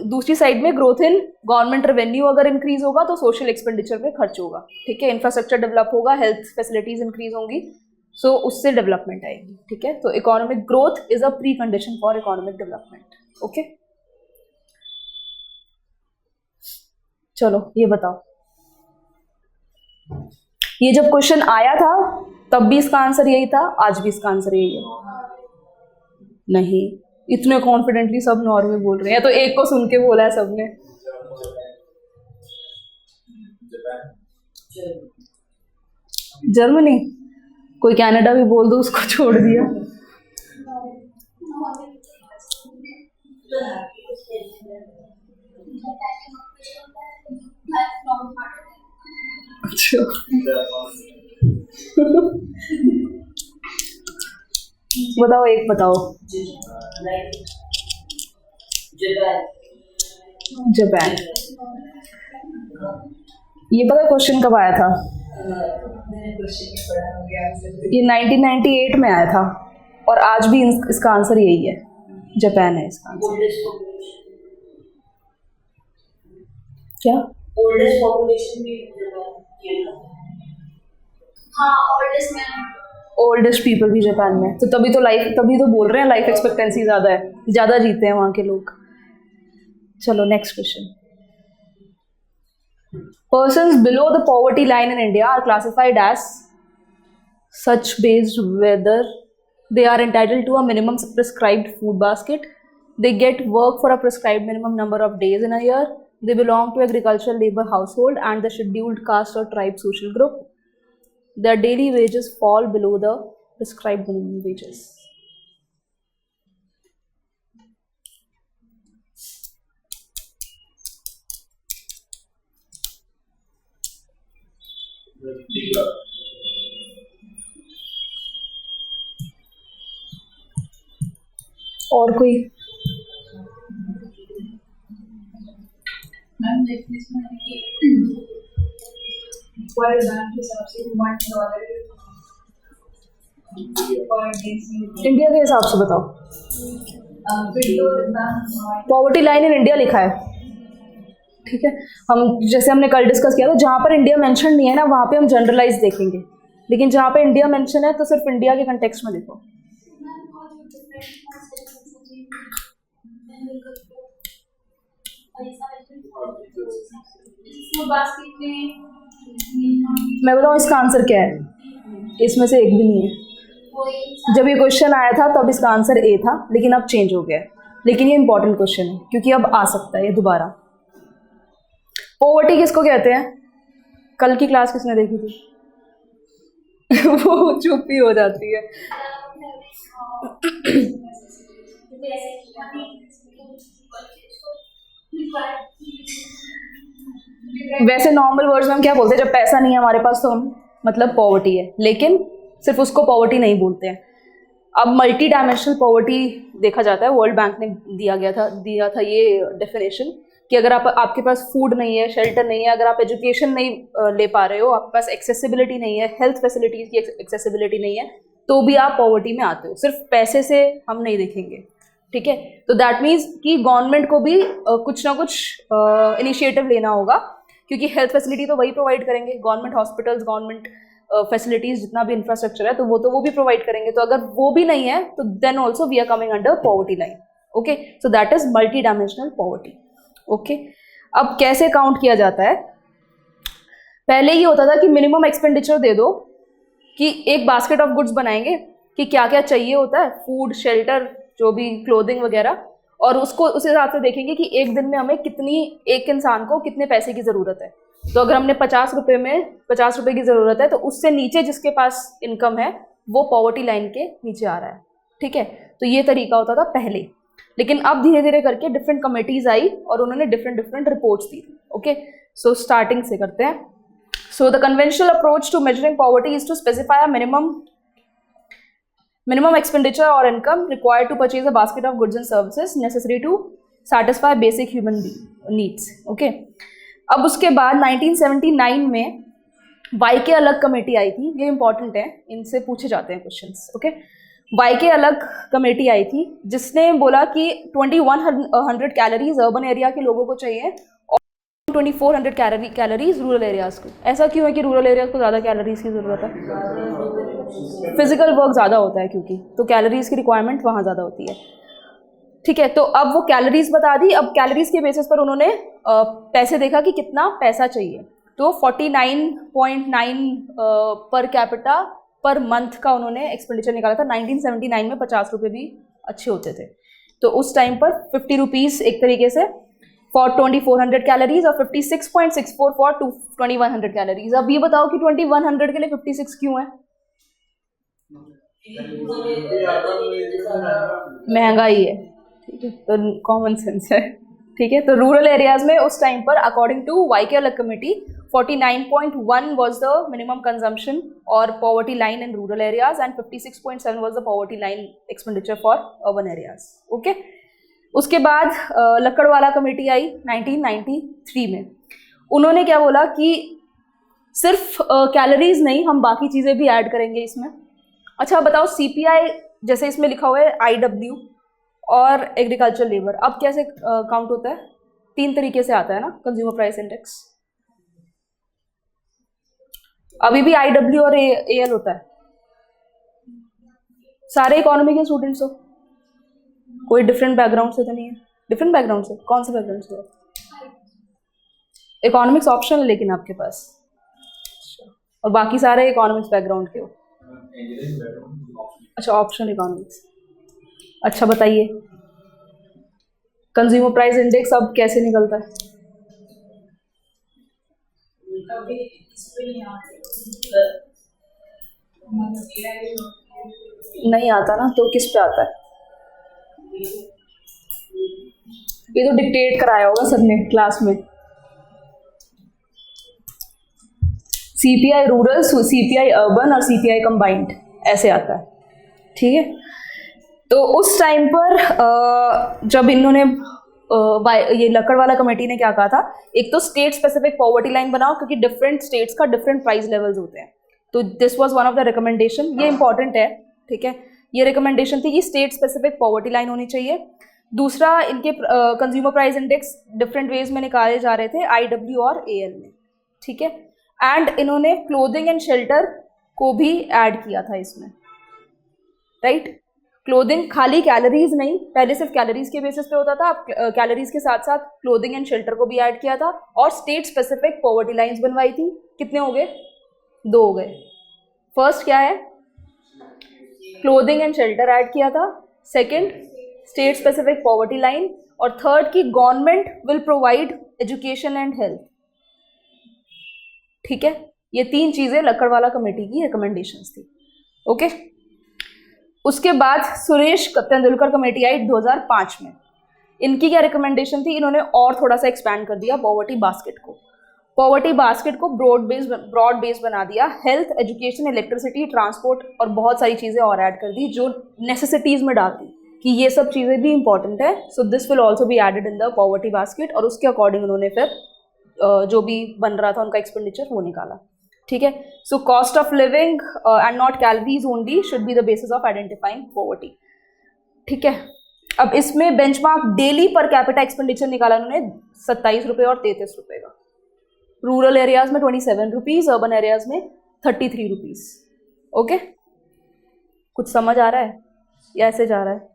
Speaker 1: दूसरी साइड में ग्रोथ इन गवर्नमेंट रेवेन्यू अगर इंक्रीज होगा तो सोशल एक्सपेंडिचर में खर्च होगा, ठीक है। इंफ्रास्ट्रक्चर डेवलप होगा, हेल्थ फैसिलिटीज इंक्रीज होंगी, सो उससे डेवलपमेंट आएगी, ठीक है। तो economic growth is a precondition for economic development, okay. चलो ये बताओ, ये जब क्वेश्चन आया था तब भी इसका आंसर यही था, आज भी इसका आंसर यही है? नहीं, इतने कॉन्फिडेंटली सब नॉर्वे बोल रहे हैं, तो एक को सुन के बोला है सबने। जर्मनी, कोई कनाडा भी बोल दो, उसको छोड़ दिया। अच्छा बताओ, एक बताओ। जापान। ये पता क्वेश्चन कब आया था? ये 1998 में आया था, और आज भी इसका आंसर यही है, जापान है इसका आंसर। क्या
Speaker 3: ओल्डेस्ट पॉपुलेशन भी हाँ ओल्डेस्ट मैन,
Speaker 1: ओल्डेस्ट पीपल भी जापान में, तो तभी तो बोल रहे हैं लाइफ एक्सपेक्टेंसी ज़्यादा है, ज़्यादा जीते हैं वहाँ के लोग। चलो next question. Persons below the poverty line in India are classified as such based whether they are entitled to a minimum prescribed food basket, they get work for a prescribed minimum number of days in a year, they belong to agricultural labor household and the scheduled caste or tribe social group, their daily wages fall below the prescribed minimum wages. और कोई?
Speaker 3: Ma'am देखने में world bank के हिसाब से $1
Speaker 1: India के हिसाब से बताओ। पॉवर्टी लाइन इन इंडिया लिखा है, ठीक है। हम जैसे हमने कल डिस्कस किया था, जहाँ पर इंडिया मेंशन नहीं है ना, वहाँ पे हम जनरलाइज देखेंगे, लेकिन जहाँ पे इंडिया मेंशन है तो सिर्फ इंडिया के कंटेक्स्ट में देखो। मैं बताऊँ इसका आंसर क्या है? इसमें से एक भी नहीं है। जब ये क्वेश्चन आया था तब इसका आंसर ए था, लेकिन अब चेंज हो गया है। लेकिन ये इंपॉर्टेंट क्वेश्चन है क्योंकि अब आ सकता है ये दोबारा। पॉवर्टी किसको कहते हैं? कल की क्लास किसने देखी थी? वो चुप ही हो जाती है। वैसे नॉर्मल वर्ड्स में हम क्या बोलते हैं? जब पैसा नहीं है हमारे पास तो हम मतलब पॉवर्टी है, लेकिन सिर्फ उसको पॉवर्टी नहीं बोलते हैं। अब मल्टी डायमेंशनल पॉवर्टी देखा जाता है। वर्ल्ड बैंक ने दिया था ये डेफिनेशन कि अगर आपके पास फूड नहीं है, शेल्टर नहीं है, अगर आप एजुकेशन नहीं ले पा रहे हो, आपके पास एक्सेसिबिलिटी नहीं है, हेल्थ फैसिलिटीज़ की एक्सेसिबिलिटी नहीं है, तो भी आप पॉवर्टी में आते हो। सिर्फ पैसे से हम नहीं देखेंगे, ठीक है। तो दैट मीन्स कि गवर्नमेंट को भी कुछ ना कुछ इनिशिएटिव लेना होगा, क्योंकि हेल्थ फैसिलिटी तो वही प्रोवाइड करेंगे, गवर्नमेंट हॉस्पिटल्स, गवर्नमेंट फैसिलिटीज़, जितना भी इंफ्रास्ट्रक्चर है तो वो भी प्रोवाइड करेंगे। तो अगर वो भी नहीं है तो then also we are coming under poverty line, okay. So that is multi dimensional poverty, okay. अब कैसे काउंट किया जाता है? पहले ये होता था कि मिनिमम एक्सपेंडिचर दे दो कि एक बास्केट ऑफ गुड्स बनाएंगे कि क्या क्या चाहिए होता है, फूड, शेल्टर, जो भी क्लोथिंग वगैरह, और उसको उस हिसाब से देखेंगे कि एक दिन में हमें कितनी, एक इंसान को कितने पैसे की ज़रूरत है। तो अगर हमने 50 रुपये में 50 रुपये की ज़रूरत है तो उससे नीचे जिसके पास इनकम है वो पॉवर्टी लाइन के नीचे आ रहा है। ठीक है, तो ये तरीका होता था पहले, लेकिन अब धीरे धीरे करके डिफरेंट कमेटीज आई और उन्होंने डिफरेंट रिपोर्ट्स दी। ओके, सो स्टार्टिंग से करते हैं। So the conventional approach to measuring poverty is to specify a minimum expenditure or income required to purchase a basket of goods and services necessary to satisfy basic human needs. Okay, अब उसके बाद 1979 में वाईके अलग committee आई थी, ये important है, इनसे पूछे जाते हैं क्वेश्चंस। ओके, वाईके अलग कमेटी आई थी जिसने बोला कि 2100 कैलोरीज अर्बन एरिया के लोगों को चाहिए और 2400 कैलोरीज रूरल एरियाज को। ऐसा क्यों है कि रूरल एरियाज को ज़्यादा कैलोरीज की ज़रूरत है? फिजिकल वर्क ज़्यादा होता है क्योंकि, तो कैलोरीज की रिक्वायरमेंट वहाँ ज़्यादा होती है। ठीक है, तो अब वो कैलोरीज बता दी। अब कैलोरीज के बेसिस पर उन्होंने पैसे देखा कि कितना पैसा चाहिए, तो 49.9 पर कैपिटा पर मंथ का उन्होंने एक्सपेंडिचर निकाला था। 1979 में 50 रुपये भी अच्छे होते थे, तो उस टाइम पर 50 रुपीज़ एक तरीके से फॉर 2400 कैलोरीज और 56.64 फॉर 2100 कैलोरीज। अब ये बताओ कि 2100 के लिए 56 क्यों है? महंगाई है। ठीक है, तो कॉमन सेंस है। ठीक है, तो रूरल एरियाज में उस टाइम पर अकॉर्डिंग टू वाईके अलग committee 49.1 was the minimum consumption or poverty line in rural areas and 56.7 was the poverty line expenditure for urban areas. Okay, उसके बाद लकड़वाला कमेटी आई 1993 में। उन्होंने क्या बोला कि सिर्फ कैलोरीज नहीं, हम बाकी चीज़ें भी ऐड करेंगे इसमें। अच्छा बताओ, सीपीआई जैसे इसमें लिखा हुआ है आईडब्ल्यू और एग्रीकल्चर लेबर, अब कैसे काउंट होता है? 3 तरीके से आता है ना, कंज्यूमर प्राइस इंडेक्स। अभी भी आईडब्ल्यू और एएल होता है। सारे इकोनॉमी के स्टूडेंट्स हो, कोई डिफरेंट बैकग्राउंड से तो नहीं है? डिफरेंट बैकग्राउंड से, कौन से बैकग्राउंड से? इकोनॉमिक्स ऑप्शन है लेकिन आपके पास, और बाकी सारे इकोनॉमिक्स बैकग्राउंड के हो। अच्छा, ऑप्शन इकोनॉमिक्स। अच्छा बताइए, कंज्यूमर प्राइस इंडेक्स अब कैसे निकलता है? नहीं आता ना, तो किस पे आता है? ये तो डिक्टेट कराया होगा सर ने क्लास में। सीपीआई रूरल, सीपीआई अर्बन और सीपीआई कंबाइंड, ऐसे आता है। ठीक है, तो उस टाइम पर जब इन्होंने ये लकड़वाला कमेटी ने क्या कहा था, एक तो स्टेट स्पेसिफिक पॉवर्टी लाइन बनाओ क्योंकि डिफरेंट स्टेट्स का डिफरेंट प्राइस लेवल्स होते हैं, तो this was one of the recommendation. ये इंपॉर्टेंट है। ठीक है, ये रिकमेंडेशन थी कि स्टेट स्पेसिफिक पॉवर्टी लाइन होनी चाहिए। दूसरा, इनके consumer price index different ways में निकाले जा रहे थे, आईडब्ल्यू और एएल में। ठीक है, एंड इन्होंने क्लोथिंग एंड शेल्टर को भी ऐड किया था इसमें, राइट? क्लोथिंग, खाली कैलोरीज नहीं, पहले सिर्फ कैलोरीज के बेसिस पे होता था, अब कैलोरीज के साथ साथ क्लोथिंग एंड शेल्टर को भी ऐड किया था और स्टेट स्पेसिफिक पॉवर्टी लाइंस बनवाई थी। कितने हो गए? 2 हो गए। फर्स्ट क्या है? क्लोथिंग एंड शेल्टर ऐड किया था, second state specific poverty line, और थर्ड की government will provide education and health. ठीक है, ये 3 चीजें लकड़वाला कमेटी की रिकमेंडेशंस थी। ओके, उसके बाद सुरेश तेंदुलकर कमेटी आई 2005 में। इनकी क्या रिकमेंडेशन थी? इन्होंने और थोड़ा सा एक्सपैंड कर दिया पॉवर्टी बास्केट को। पॉवर्टी बास्केट को ब्रॉड बेस बना दिया, हेल्थ, एजुकेशन, इलेक्ट्रिसिटी, ट्रांसपोर्ट और बहुत सारी चीज़ें और ऐड कर दी जो नेसेसिटीज़ में डाल दी कि ये सब चीज़ें भी इंपॉर्टेंट है, so this will also be added in the poverty basket, और उसके अकॉर्डिंग उन्होंने फिर जो भी बन रहा था उनका एक्सपेंडिचर वो निकाला। ठीक है, so cost of living and not calories only should be the basis of identifying poverty. ठीक है, अब इसमें benchmark daily per capita expenditure निकाला उन्होंने 27 रुपये और 33 रुपये का। रूरल एरियाज में 27 रुपीज़, अर्बन एरियाज में 33 रुपीज़। ओके, कुछ समझ आ रहा है या ऐसे जा रहा है?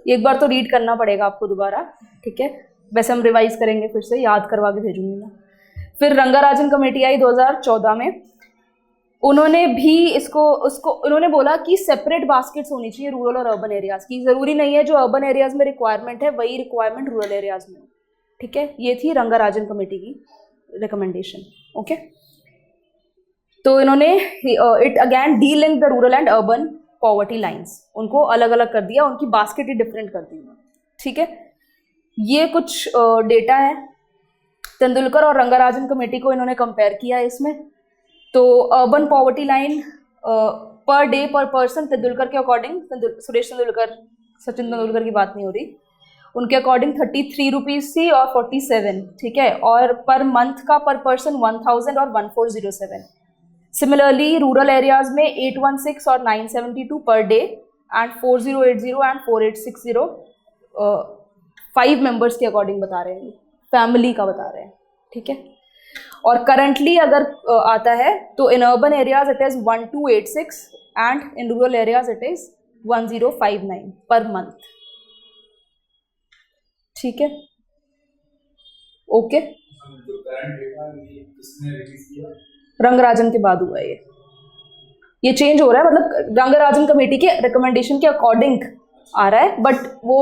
Speaker 1: एक बार तो रीड करना पड़ेगा आपको दोबारा। ठीक है, वैसे हम रिवाइज करेंगे, फिर से याद करवा के भेजूंगी मैं। फिर रंगाराजन कमेटी आई 2014 में। उन्होंने भी इसको उसको उन्होंने बोला कि सेपरेट बास्केट्स होनी चाहिए रूरल और अर्बन एरियाज की। ज़रूरी नहीं है जो अर्बन एरियाज में रिक्वायरमेंट है वही रिक्वायरमेंट रूरल एरियाज में हो, ठीक है। ये थी रंगाराजन कमेटी की रिकमेंडेशन, ओके। तो इन्होंने it again D link the rural and urban poverty lines, उनको अलग अलग कर दिया, उनकी बास्केट ही डिफरेंट कर दी, ठीक है। ये कुछ डेटा है, तेंदुलकर और रंगाराजन कमेटी को इन्होंने कंपेयर किया है इसमें। तो urban poverty line per day पर पर्सन तेंदुलकर के अकॉर्डिंग, सुरेश तेंदुलकर, सचिन तेंदुलकर की बात नहीं हो रही, उनके अकॉर्डिंग 33 रुपीज़ थी और 47, ठीक है। और पर मंथ का पर पर्सन 1000 और 1407। सिमिलरली रूरल एरियाज में 816 और 972 per day and 4080 and 4860 5 members के अकॉर्डिंग बता रहे हैं, फैमिली का बता रहे हैं, ठीक है। और करंटली अगर आता है तो in urban areas it is 1286 and in rural areas it is 1059 per month, ठीक है, ओके।
Speaker 4: जो करंट डेटा ये किसने रिलीज किया?
Speaker 1: रंगराजन के बाद हुआ ये चेंज हो रहा है, मतलब रंगराजन कमेटी के रिकमेंडेशन के अकॉर्डिंग आ रहा है, बट वो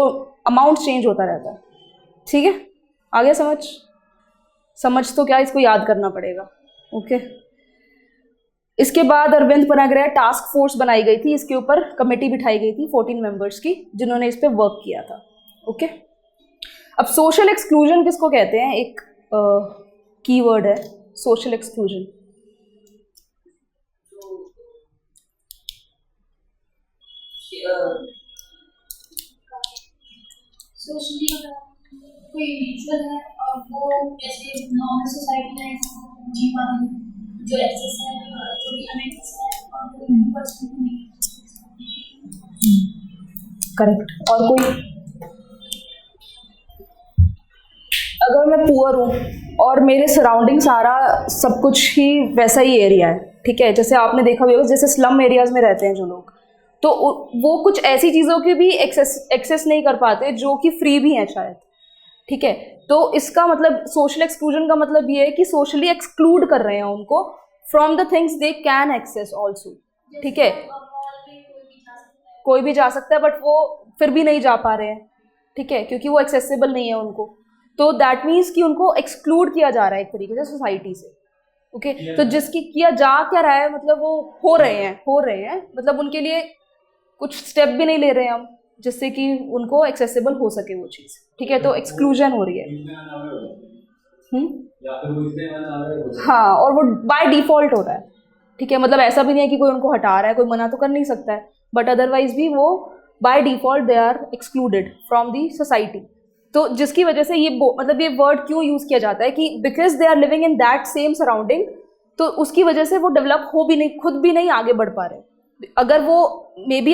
Speaker 1: अमाउंट चेंज होता रहता है, ठीक है। आगे समझ तो क्या, इसको याद करना पड़ेगा, ओके। इसके बाद अरविंद पनागरिया टास्क फोर्स बनाई गई थी, इसके ऊपर कमेटी बिठाई गई थी 14 मेंबर्स की, जिन्होंने इस पे वर्क किया था, ओके। अब सोशल एक्सक्लूजन किसको कहते हैं, एक कीवर्ड है सोशल एक्सक्लूजन।
Speaker 3: सोशली कोई रिचुअल है और वो जैसे नॉर्मल सोसाइटी में जी पाए, जो एक्सेस है, जो भी अनएक्सेस है, और कोई पर्सन नहीं,
Speaker 1: करेक्ट। और कोई, अगर मैं पुअर हूँ और मेरे सराउंडिंग सारा सब कुछ ही वैसा ही एरिया है, ठीक है, जैसे आपने देखा भी होगा, जैसे स्लम एरियाज में रहते हैं जो लोग, तो वो कुछ ऐसी चीज़ों की भी एक्सेस नहीं कर पाते जो कि फ्री भी हैं शायद, ठीक है। तो इसका मतलब सोशल एक्सक्लूजन का मतलब ये है कि सोशली एक्सक्लूड कर रहे हैं उनको from the things they can access also, ठीक है। कोई भी जा सकता है बट वो फिर भी नहीं जा पा रहे हैं, ठीक है, क्योंकि वो एक्सेसिबल नहीं है उनको। तो दैट मीन्स कि उनको एक्सक्लूड किया जा रहा है एक तरीके से सोसाइटी से, ओके। तो जिसकी किया जा क्या रहा है, मतलब वो हो रहे हैं, मतलब उनके लिए कुछ स्टेप भी नहीं ले रहे हैं हम जिससे कि उनको एक्सेसिबल हो सके वो चीज़, ठीक है। तो एक्सक्लूजन हो रही है, हाँ, और वो बाय डिफॉल्ट हो रहा है, ठीक है। मतलब ऐसा भी नहीं है कि कोई उनको हटा रहा है, कोई मना तो कर नहीं सकता है, बट अदरवाइज भी वो by default they are excluded from the society. तो जिसकी वजह से ये मतलब ये वर्ड क्यों यूज़ किया जाता है कि because they are living in that same surrounding, तो उसकी वजह से वो डेवलप हो भी नहीं, खुद भी नहीं आगे बढ़ पा रहे। अगर वो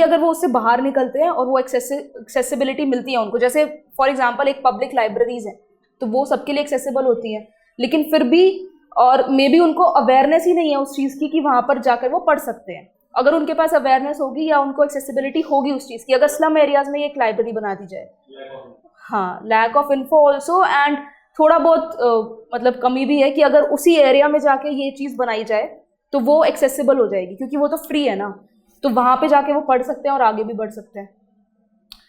Speaker 1: अगर वो उससे बाहर निकलते हैं और वो एक्सेसिबिलिटी मिलती है उनको, जैसे फॉर एग्जांपल एक पब्लिक लाइब्रेरीज है तो वो सबके लिए एक्सेसिबल होती है, लेकिन फिर भी और उनको अवेयरनेस ही नहीं है उस चीज़ की कि वहाँ पर जाकर वो पढ़ सकते हैं। अगर उनके पास अवेयरनेस होगी या उनको एक्सेसिबिलिटी होगी उस चीज़ की, अगर स्लम एरियाज में एक लाइब्रेरी बना दी जाए, हाँ, lack of info also, and थोड़ा बहुत मतलब कमी भी है कि अगर उसी एरिया में जाके ये चीज़ बनाई जाए तो वो एक्सेसिबल हो जाएगी, क्योंकि वो तो फ्री है ना, तो वहाँ पे जाके वो पढ़ सकते हैं और आगे भी बढ़ सकते हैं,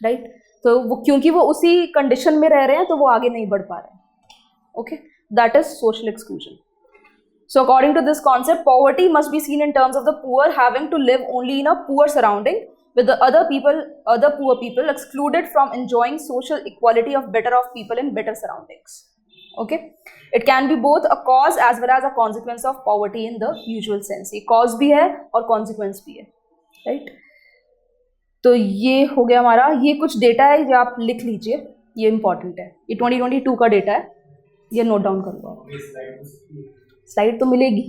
Speaker 1: राइट। तो वो क्योंकि वो उसी कंडीशन में रह रहे हैं तो वो आगे नहीं बढ़ पा रहे हैं, okay. That is social exclusion. So according to this concept, poverty must be seen in terms of the poor having to live only in a poor surrounding with the other poor people excluded from enjoying social equality of better off people in better surroundings. Okay, it can be both a cause as well as a consequence of poverty in the usual sense. ये cause भी है और consequence भी है, right? तो ये हो गया हमारा, ये कुछ डेटा है जो आप लिख लीजिए, ये important है, ये 2022 का डेटा है, ये नोट डाउन कर लो। स्लाइड तो मिलेगी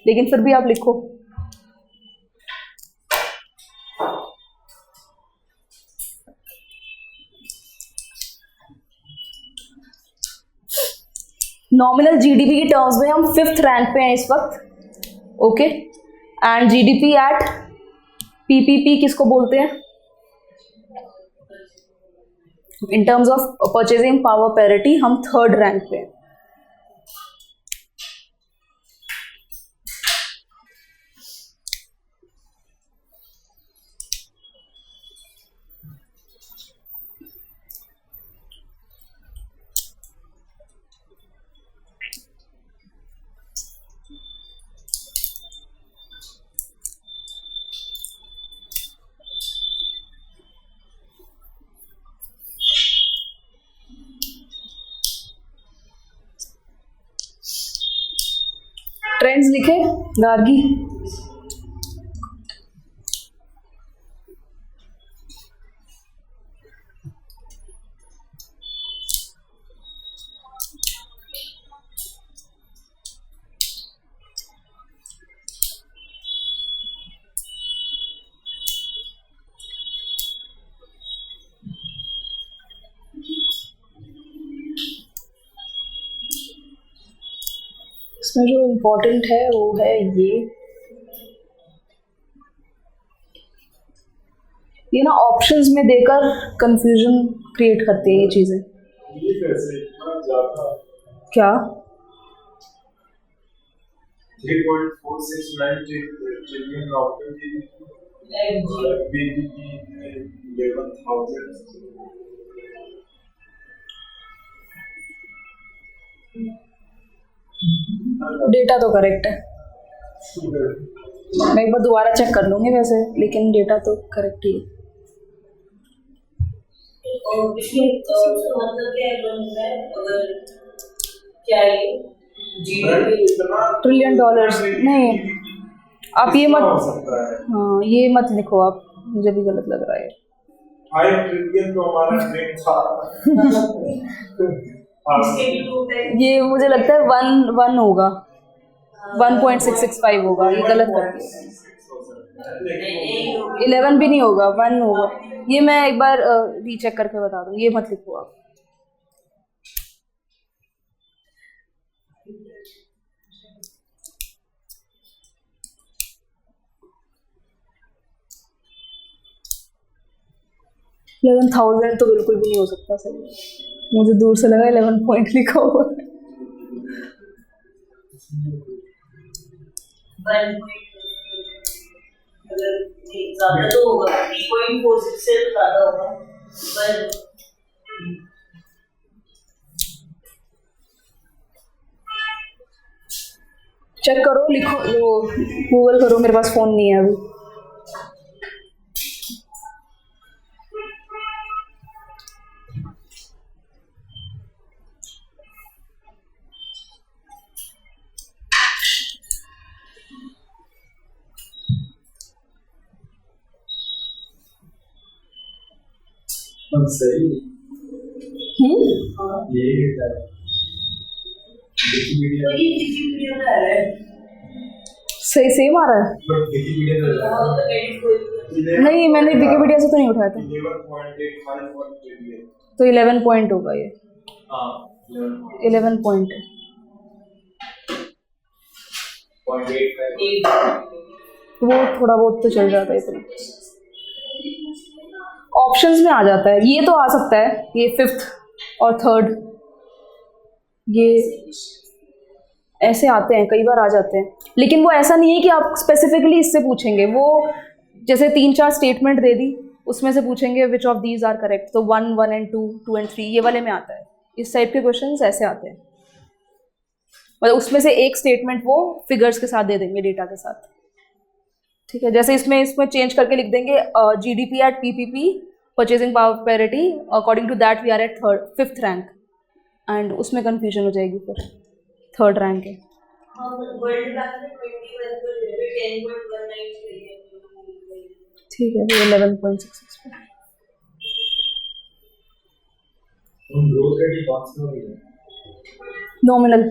Speaker 1: लेकिन फिर भी आप लिखो। नॉमिनल जीडीपी की टर्म्स में हम 5th रैंक पे हैं इस वक्त, okay. And GDP at PPP किसको बोलते हैं, in terms of purchasing power parity हम 3rd रैंक पे हैं। ट्रेंड्स लिखे गार्गी। इसमें जो इम्पोर्टेंट है वो है ये ना ऑप्शंस में देकर कंफ्यूजन क्रिएट करती है ये चीजें।
Speaker 2: ये कैसे इतना ज्यादा
Speaker 1: क्या
Speaker 2: 3.469 ट्रिलियन डॉलर की बीबीपी 11,000
Speaker 1: डेटा तो करेक्ट है, मैं एक बार दोबारा चेक कर लूंगी वैसे, लेकिन डेटा तो करेक्ट ही है।
Speaker 5: और इसमें मतलब क्या है अगर क्या है जीडीपी
Speaker 1: ट्रिलियन डॉलर्स नहीं, आप ये मत,
Speaker 2: हो सकता है।
Speaker 1: हाँ ये मत लिखो आप, मुझे भी गलत लग रहा है।
Speaker 2: 5 ट्रिलियन तो हमारा ड्रीम था।
Speaker 5: इसके भी टू टाइप
Speaker 1: ये मुझे लगता है 1 होगा, 1.665 होगा, ये गलत कर दिया। 11 भी नहीं होगा, 1 होगा। ये मैं एक बार रीचेक करके बता दूँ, ये मत लिखो आप। $11,000 तो बिल्कुल भी नहीं हो सकता सही, मुझे दूर से लगा 11 पॉइंट लिखा हुआ।
Speaker 5: 1 अगर ज्यादा तो होगा 3.46 से ज्यादा होगा पर
Speaker 1: चेक करो, लिखो, वो गूगल करो, मेरे पास फ़ोन नहीं है अभी।
Speaker 4: सही
Speaker 1: हम्म,
Speaker 4: ये है विकिपीडिया
Speaker 5: तो ये विकिपीडिया में आ रहा है
Speaker 1: सही सेम आ रहा है।
Speaker 4: बट विकिपीडिया में
Speaker 5: और तो एडिट कोई
Speaker 1: नहीं, मैंने विकिपीडिया से तो नहीं उठाया था,
Speaker 2: 11.851 ट्रिलियन।
Speaker 1: तो 11 पॉइंट होगा ये,
Speaker 4: हाँ
Speaker 1: 11 पॉइंट है।
Speaker 4: 0.85
Speaker 1: वो थोड़ा बहुत तो चल जाता है इतना, ऑप्शंस में आ जाता है, ये तो आ सकता है, ये 5th और 3rd ये ऐसे आते हैं, कई बार आ जाते हैं, लेकिन वो ऐसा नहीं है कि आप स्पेसिफिकली इससे पूछेंगे। वो जैसे 3-4 स्टेटमेंट दे दी, उसमें से पूछेंगे which of these are correct, तो 1, 1 and 2, 2 and 3 ये वाले में आता है। इस टाइप के क्वेश्चंस ऐसे आते हैं, मतलब उसमें से एक स्टेटमेंट वो फिगर्स के साथ दे देंगे, डेटा के साथ। ठीक है, जैसे इसमें चेंज करके लिख देंगे GDP at PPP purchasing power parity according to that we are at 5th rank, and उसमें कंफ्यूजन हो जाएगी, फिर 3rd रैंक है।
Speaker 5: हाँ वर्ल्ड बैंक में 21 को ले 10.19 ट्रिलियन
Speaker 1: ठीक है, ये 11.66 पे
Speaker 4: हम ग्रोथ रेट कौन सा हो रही है
Speaker 1: नॉमिनल।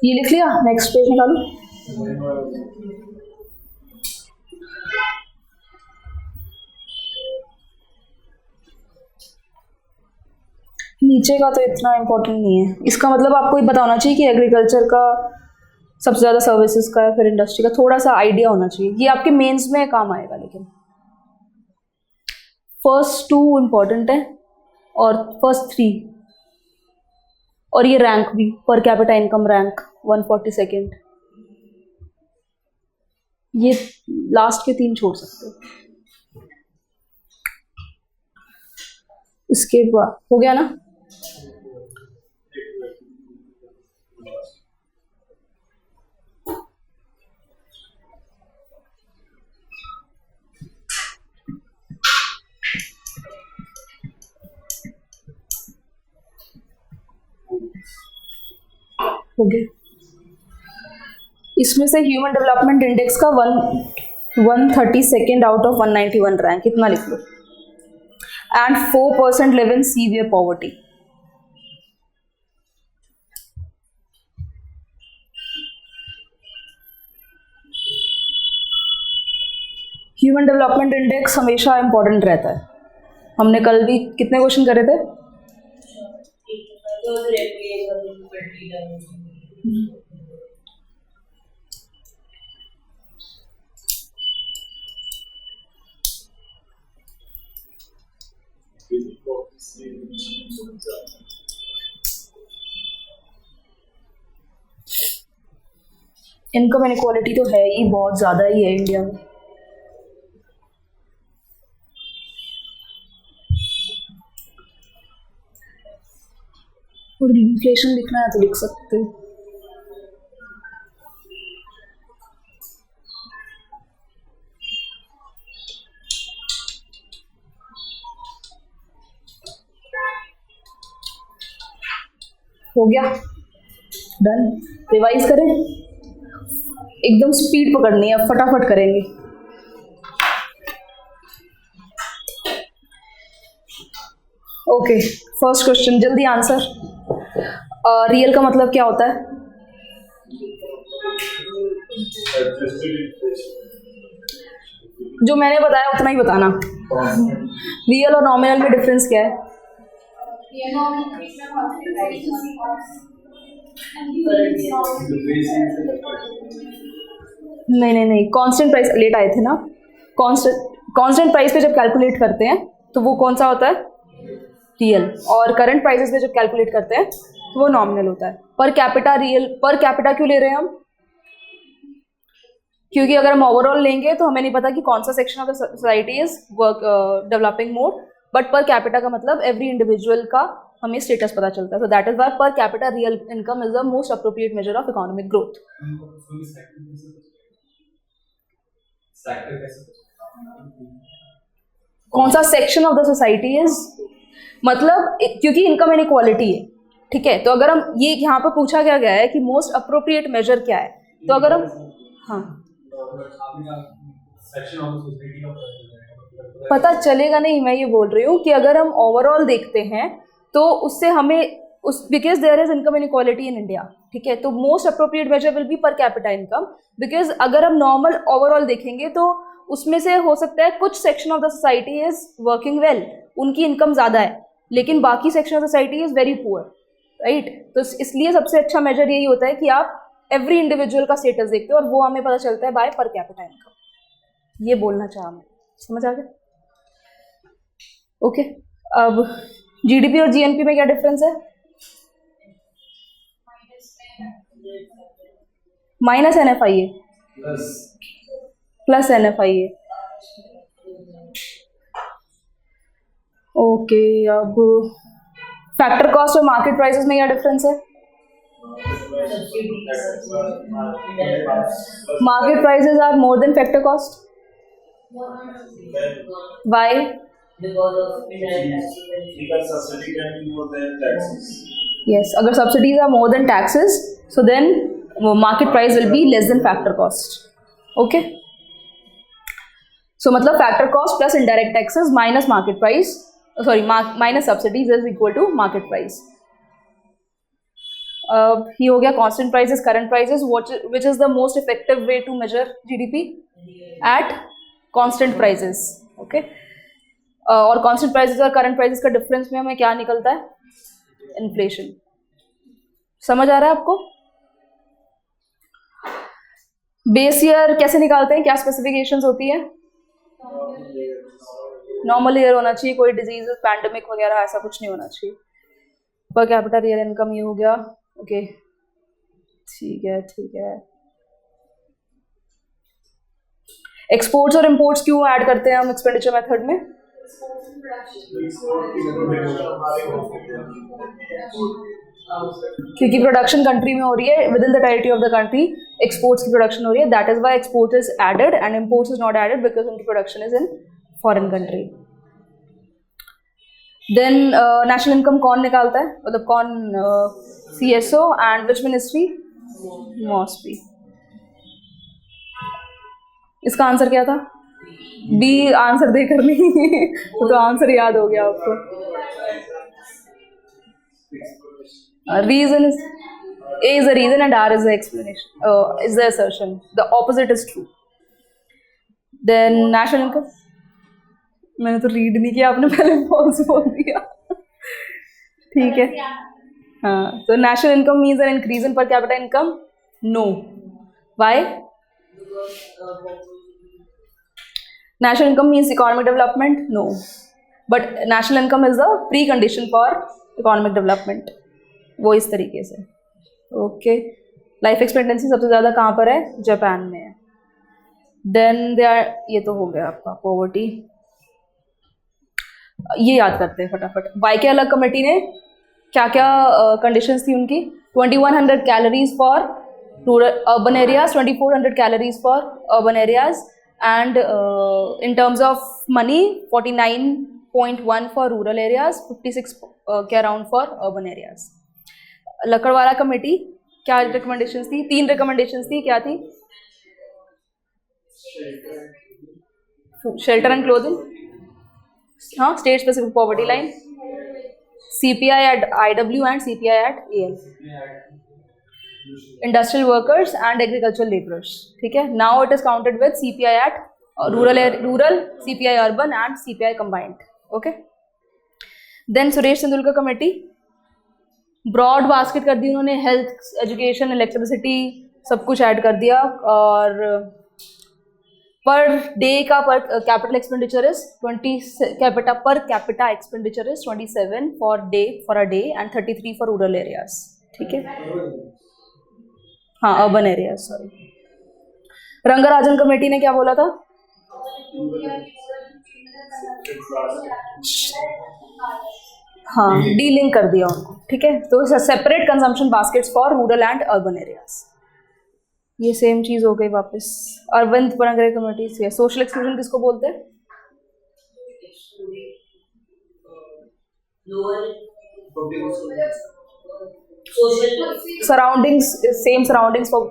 Speaker 1: ये लिख लिया, नेक्स्ट पेज निकालो। नीचे का तो इतना इम्पोर्टेंट नहीं है, इसका मतलब आपको ये पता होना चाहिए कि एग्रीकल्चर का सबसे ज़्यादा सर्विसेज का है, फिर इंडस्ट्री का थोड़ा सा आइडिया होना चाहिए, ये आपके मेंस में काम आएगा। लेकिन फर्स्ट 2 इम्पॉर्टेंट है और फर्स्ट 3, और ये रैंक भी, पर कैपिटा इनकम रैंक 142nd, ये लास्ट के 3 छोड़ सकते हो। इसके बाद हो गया ना। हो गया। इसमें से ह्यूमन डेवलपमेंट इंडेक्स का 132nd आउट ऑफ 191 रैंक, इतना लिख लो। And 4% live in severe poverty. Human development index हमेशा इंपॉर्टेंट रहता है। हमने कल भी कितने क्वेश्चन करे थे?
Speaker 5: तो
Speaker 1: इनकम इनक्वालिटी तो है ही, बहुत ज़्यादा ही है इंडिया में। और इन्फ्लेशन लिखना है तो लिख सकते हो। हो गया, डन। रिवाइज करें, एकदम स्पीड पकड़नी है, फटाफट करेंगे। ओके, फर्स्ट क्वेश्चन, जल्दी आंसर। रियल का मतलब क्या होता है? जो मैंने बताया उतना ही बताना। रियल और नॉमिनल में डिफरेंस क्या है? नहीं, कांस्टेंट प्राइस लेट आए थे ना। कांस्टेंट प्राइस पे जब कैलकुलेट करते हैं तो वो कौन सा होता है? रियल। और करंट प्राइसेस पे जब कैलकुलेट करते हैं तो वो नॉमिनल होता है। पर कैपिटा रियल, पर कैपिटा क्यों ले रहे हैं हम? क्योंकि अगर हम ओवरऑल लेंगे तो हमें नहीं पता कि कौन सा section of the society is developing more, but per capita का मतलब एवरी इंडिविजुअल का हमें स्टेटस पता चलता है। So that is why per capita real income is the most appropriate measure of economic growth. कौन सा section of the society is, मतलब क्योंकि इनकम इनइक्वालिटी है, ठीक है। तो अगर हम ये यहाँ पे पूछा क्या गया है कि मोस्ट अप्रोप्रिएट मेजर क्या है, तो अगर हम पता चलेगा नहीं, मैं ये बोल रही हूँ कि अगर हम ओवरऑल देखते हैं तो उससे हमें because there is income inequality in India, ठीक है। तो most appropriate measure will be per capita income, because अगर हम नॉर्मल ओवरऑल देखेंगे तो उसमें से हो सकता है कुछ section of the society is working well, उनकी इनकम ज़्यादा है, लेकिन बाकी section of society is very poor, right. तो इसलिए सबसे अच्छा मेजर यही होता है कि आप एवरी इंडिविजुअल का स्टेटस देखते हो और वो हमें पता चलता है बाय पर कैपिटा इनकम। ये बोलना चाहा मैं, समझ आ गया? ओके, अब जीडीपी और जीएनपी में क्या डिफरेंस है? Minus NFIA plus NFIA. Okay, अब फैक्टर कॉस्ट और मार्केट प्राइसेस में क्या डिफरेंस है? Market prices are more than factor cost. Why?
Speaker 5: because of indirect taxes.
Speaker 2: Because subsidy can be more than taxes.
Speaker 1: Yes, अगर subsidies are more than taxes, so then market price will be less than factor cost. Okay. So मतलब factor cost plus indirect taxes minus market price, minus subsidies is equal to market price. ये हो गया constant prices, current prices. Which is the most effective way to measure GDP? At constant prices. Okay. और constant prices और current prices का difference में हमें क्या निकलता है? Inflation. समझ आ रहा है आपको? बेस ईयर कैसे निकालते हैं? क्या स्पेसिफिकेशंस होती है? नॉर्मल ईयर होना चाहिए, कोई डिजीज पैंडेमिक वगैरह ऐसा कुछ नहीं होना चाहिए। पर कैपिटा रियल इनकम ये हो गया। ओके, ठीक है। एक्सपोर्ट्स और इंपोर्ट्स क्यों ऐड करते हैं हम एक्सपेंडिचर मेथड में? क्योंकि प्रोडक्शन कंट्री में हो रही है, within the territory of the country exports की प्रोडक्शन हो रही है, that is why export is added and imports is not added because उनकी production is in foreign country. Then national income कौन निकालता है, मतलब कौन CSO and which ministry? MOSPI. इसका आंसर क्या था? बी आंसर देकर नहीं तो आंसर याद हो गया आपको. Reason is A is the reason and R is the explanation. Is the assertion. The opposite is true. Then national income. मैंने तो रीड नहीं किया, आपने पहले फॉल्स बोल दिया. ठीक है. हाँ, so national income means an increase in per capita income. No. Why? National income means economic development. No. But national income is the precondition for economic development. वो इस तरीके से. ओके. लाइफ एक्सपेक्टेंसी सबसे ज़्यादा कहाँ पर है? जापान में है. देन दे आर, ये तो हो गया आपका पॉवर्टी. ये याद करते हैं फटाफट. वाईके अलग कमेटी ने क्या क्या कंडीशंस थी उनकी? 2100 calories for rural urban areas, 2400 calories for urban areas, and in terms of money 49.1 for rural areas, 56 के around for urban areas. Lakdawala committee क्या रिकमेंडेशंस थी? 3 रिकमेंडेशंस थी. क्या थी? शेल्टर एंड क्लोथिंग, हाँ, state specific poverty line, CPI at IW and CPI at AL, industrial workers and agricultural labourers. ठीक है. Now it is counted with CPI at rural, CPI urban and CPI combined. Okay. Then Suresh Tendulkar committee, broad basket कर दी उन्होंने. Health, education, electricity सब कुछ add कर दिया. और पर डे का पर capital expenditure is 20 per capita expenditure is 27 for a day and 33 for rural areas. ठीक है. हाँ, urban areas, sorry. Rangarajan committee ने क्या बोला था? हाँ, डीलिंक कर दिया उनको. ठीक है. तो separate consumption baskets for rural and urban areas. ये सेम चीज हो गई वापस. अरविंद पनगरे कमेटी से सोशल एक्सक्लूजन किसको बोलते हैं? Surroundings, same surroundings for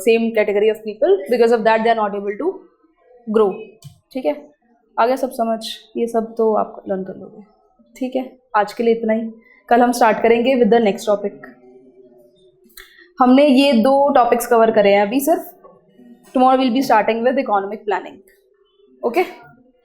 Speaker 1: same category of people. Because of that they are not able to grow. ठीक है. आगे सब समझ, ये सब तो आप लर्न कर लोगे. ठीक है. आज के लिए इतना ही. कल हम स्टार्ट करेंगे विद द नेक्स्ट टॉपिक. हमने ये 2 टॉपिक्स कवर करे हैं अभी सिर्फ. Tomorrow will be starting with economic planning. Okay.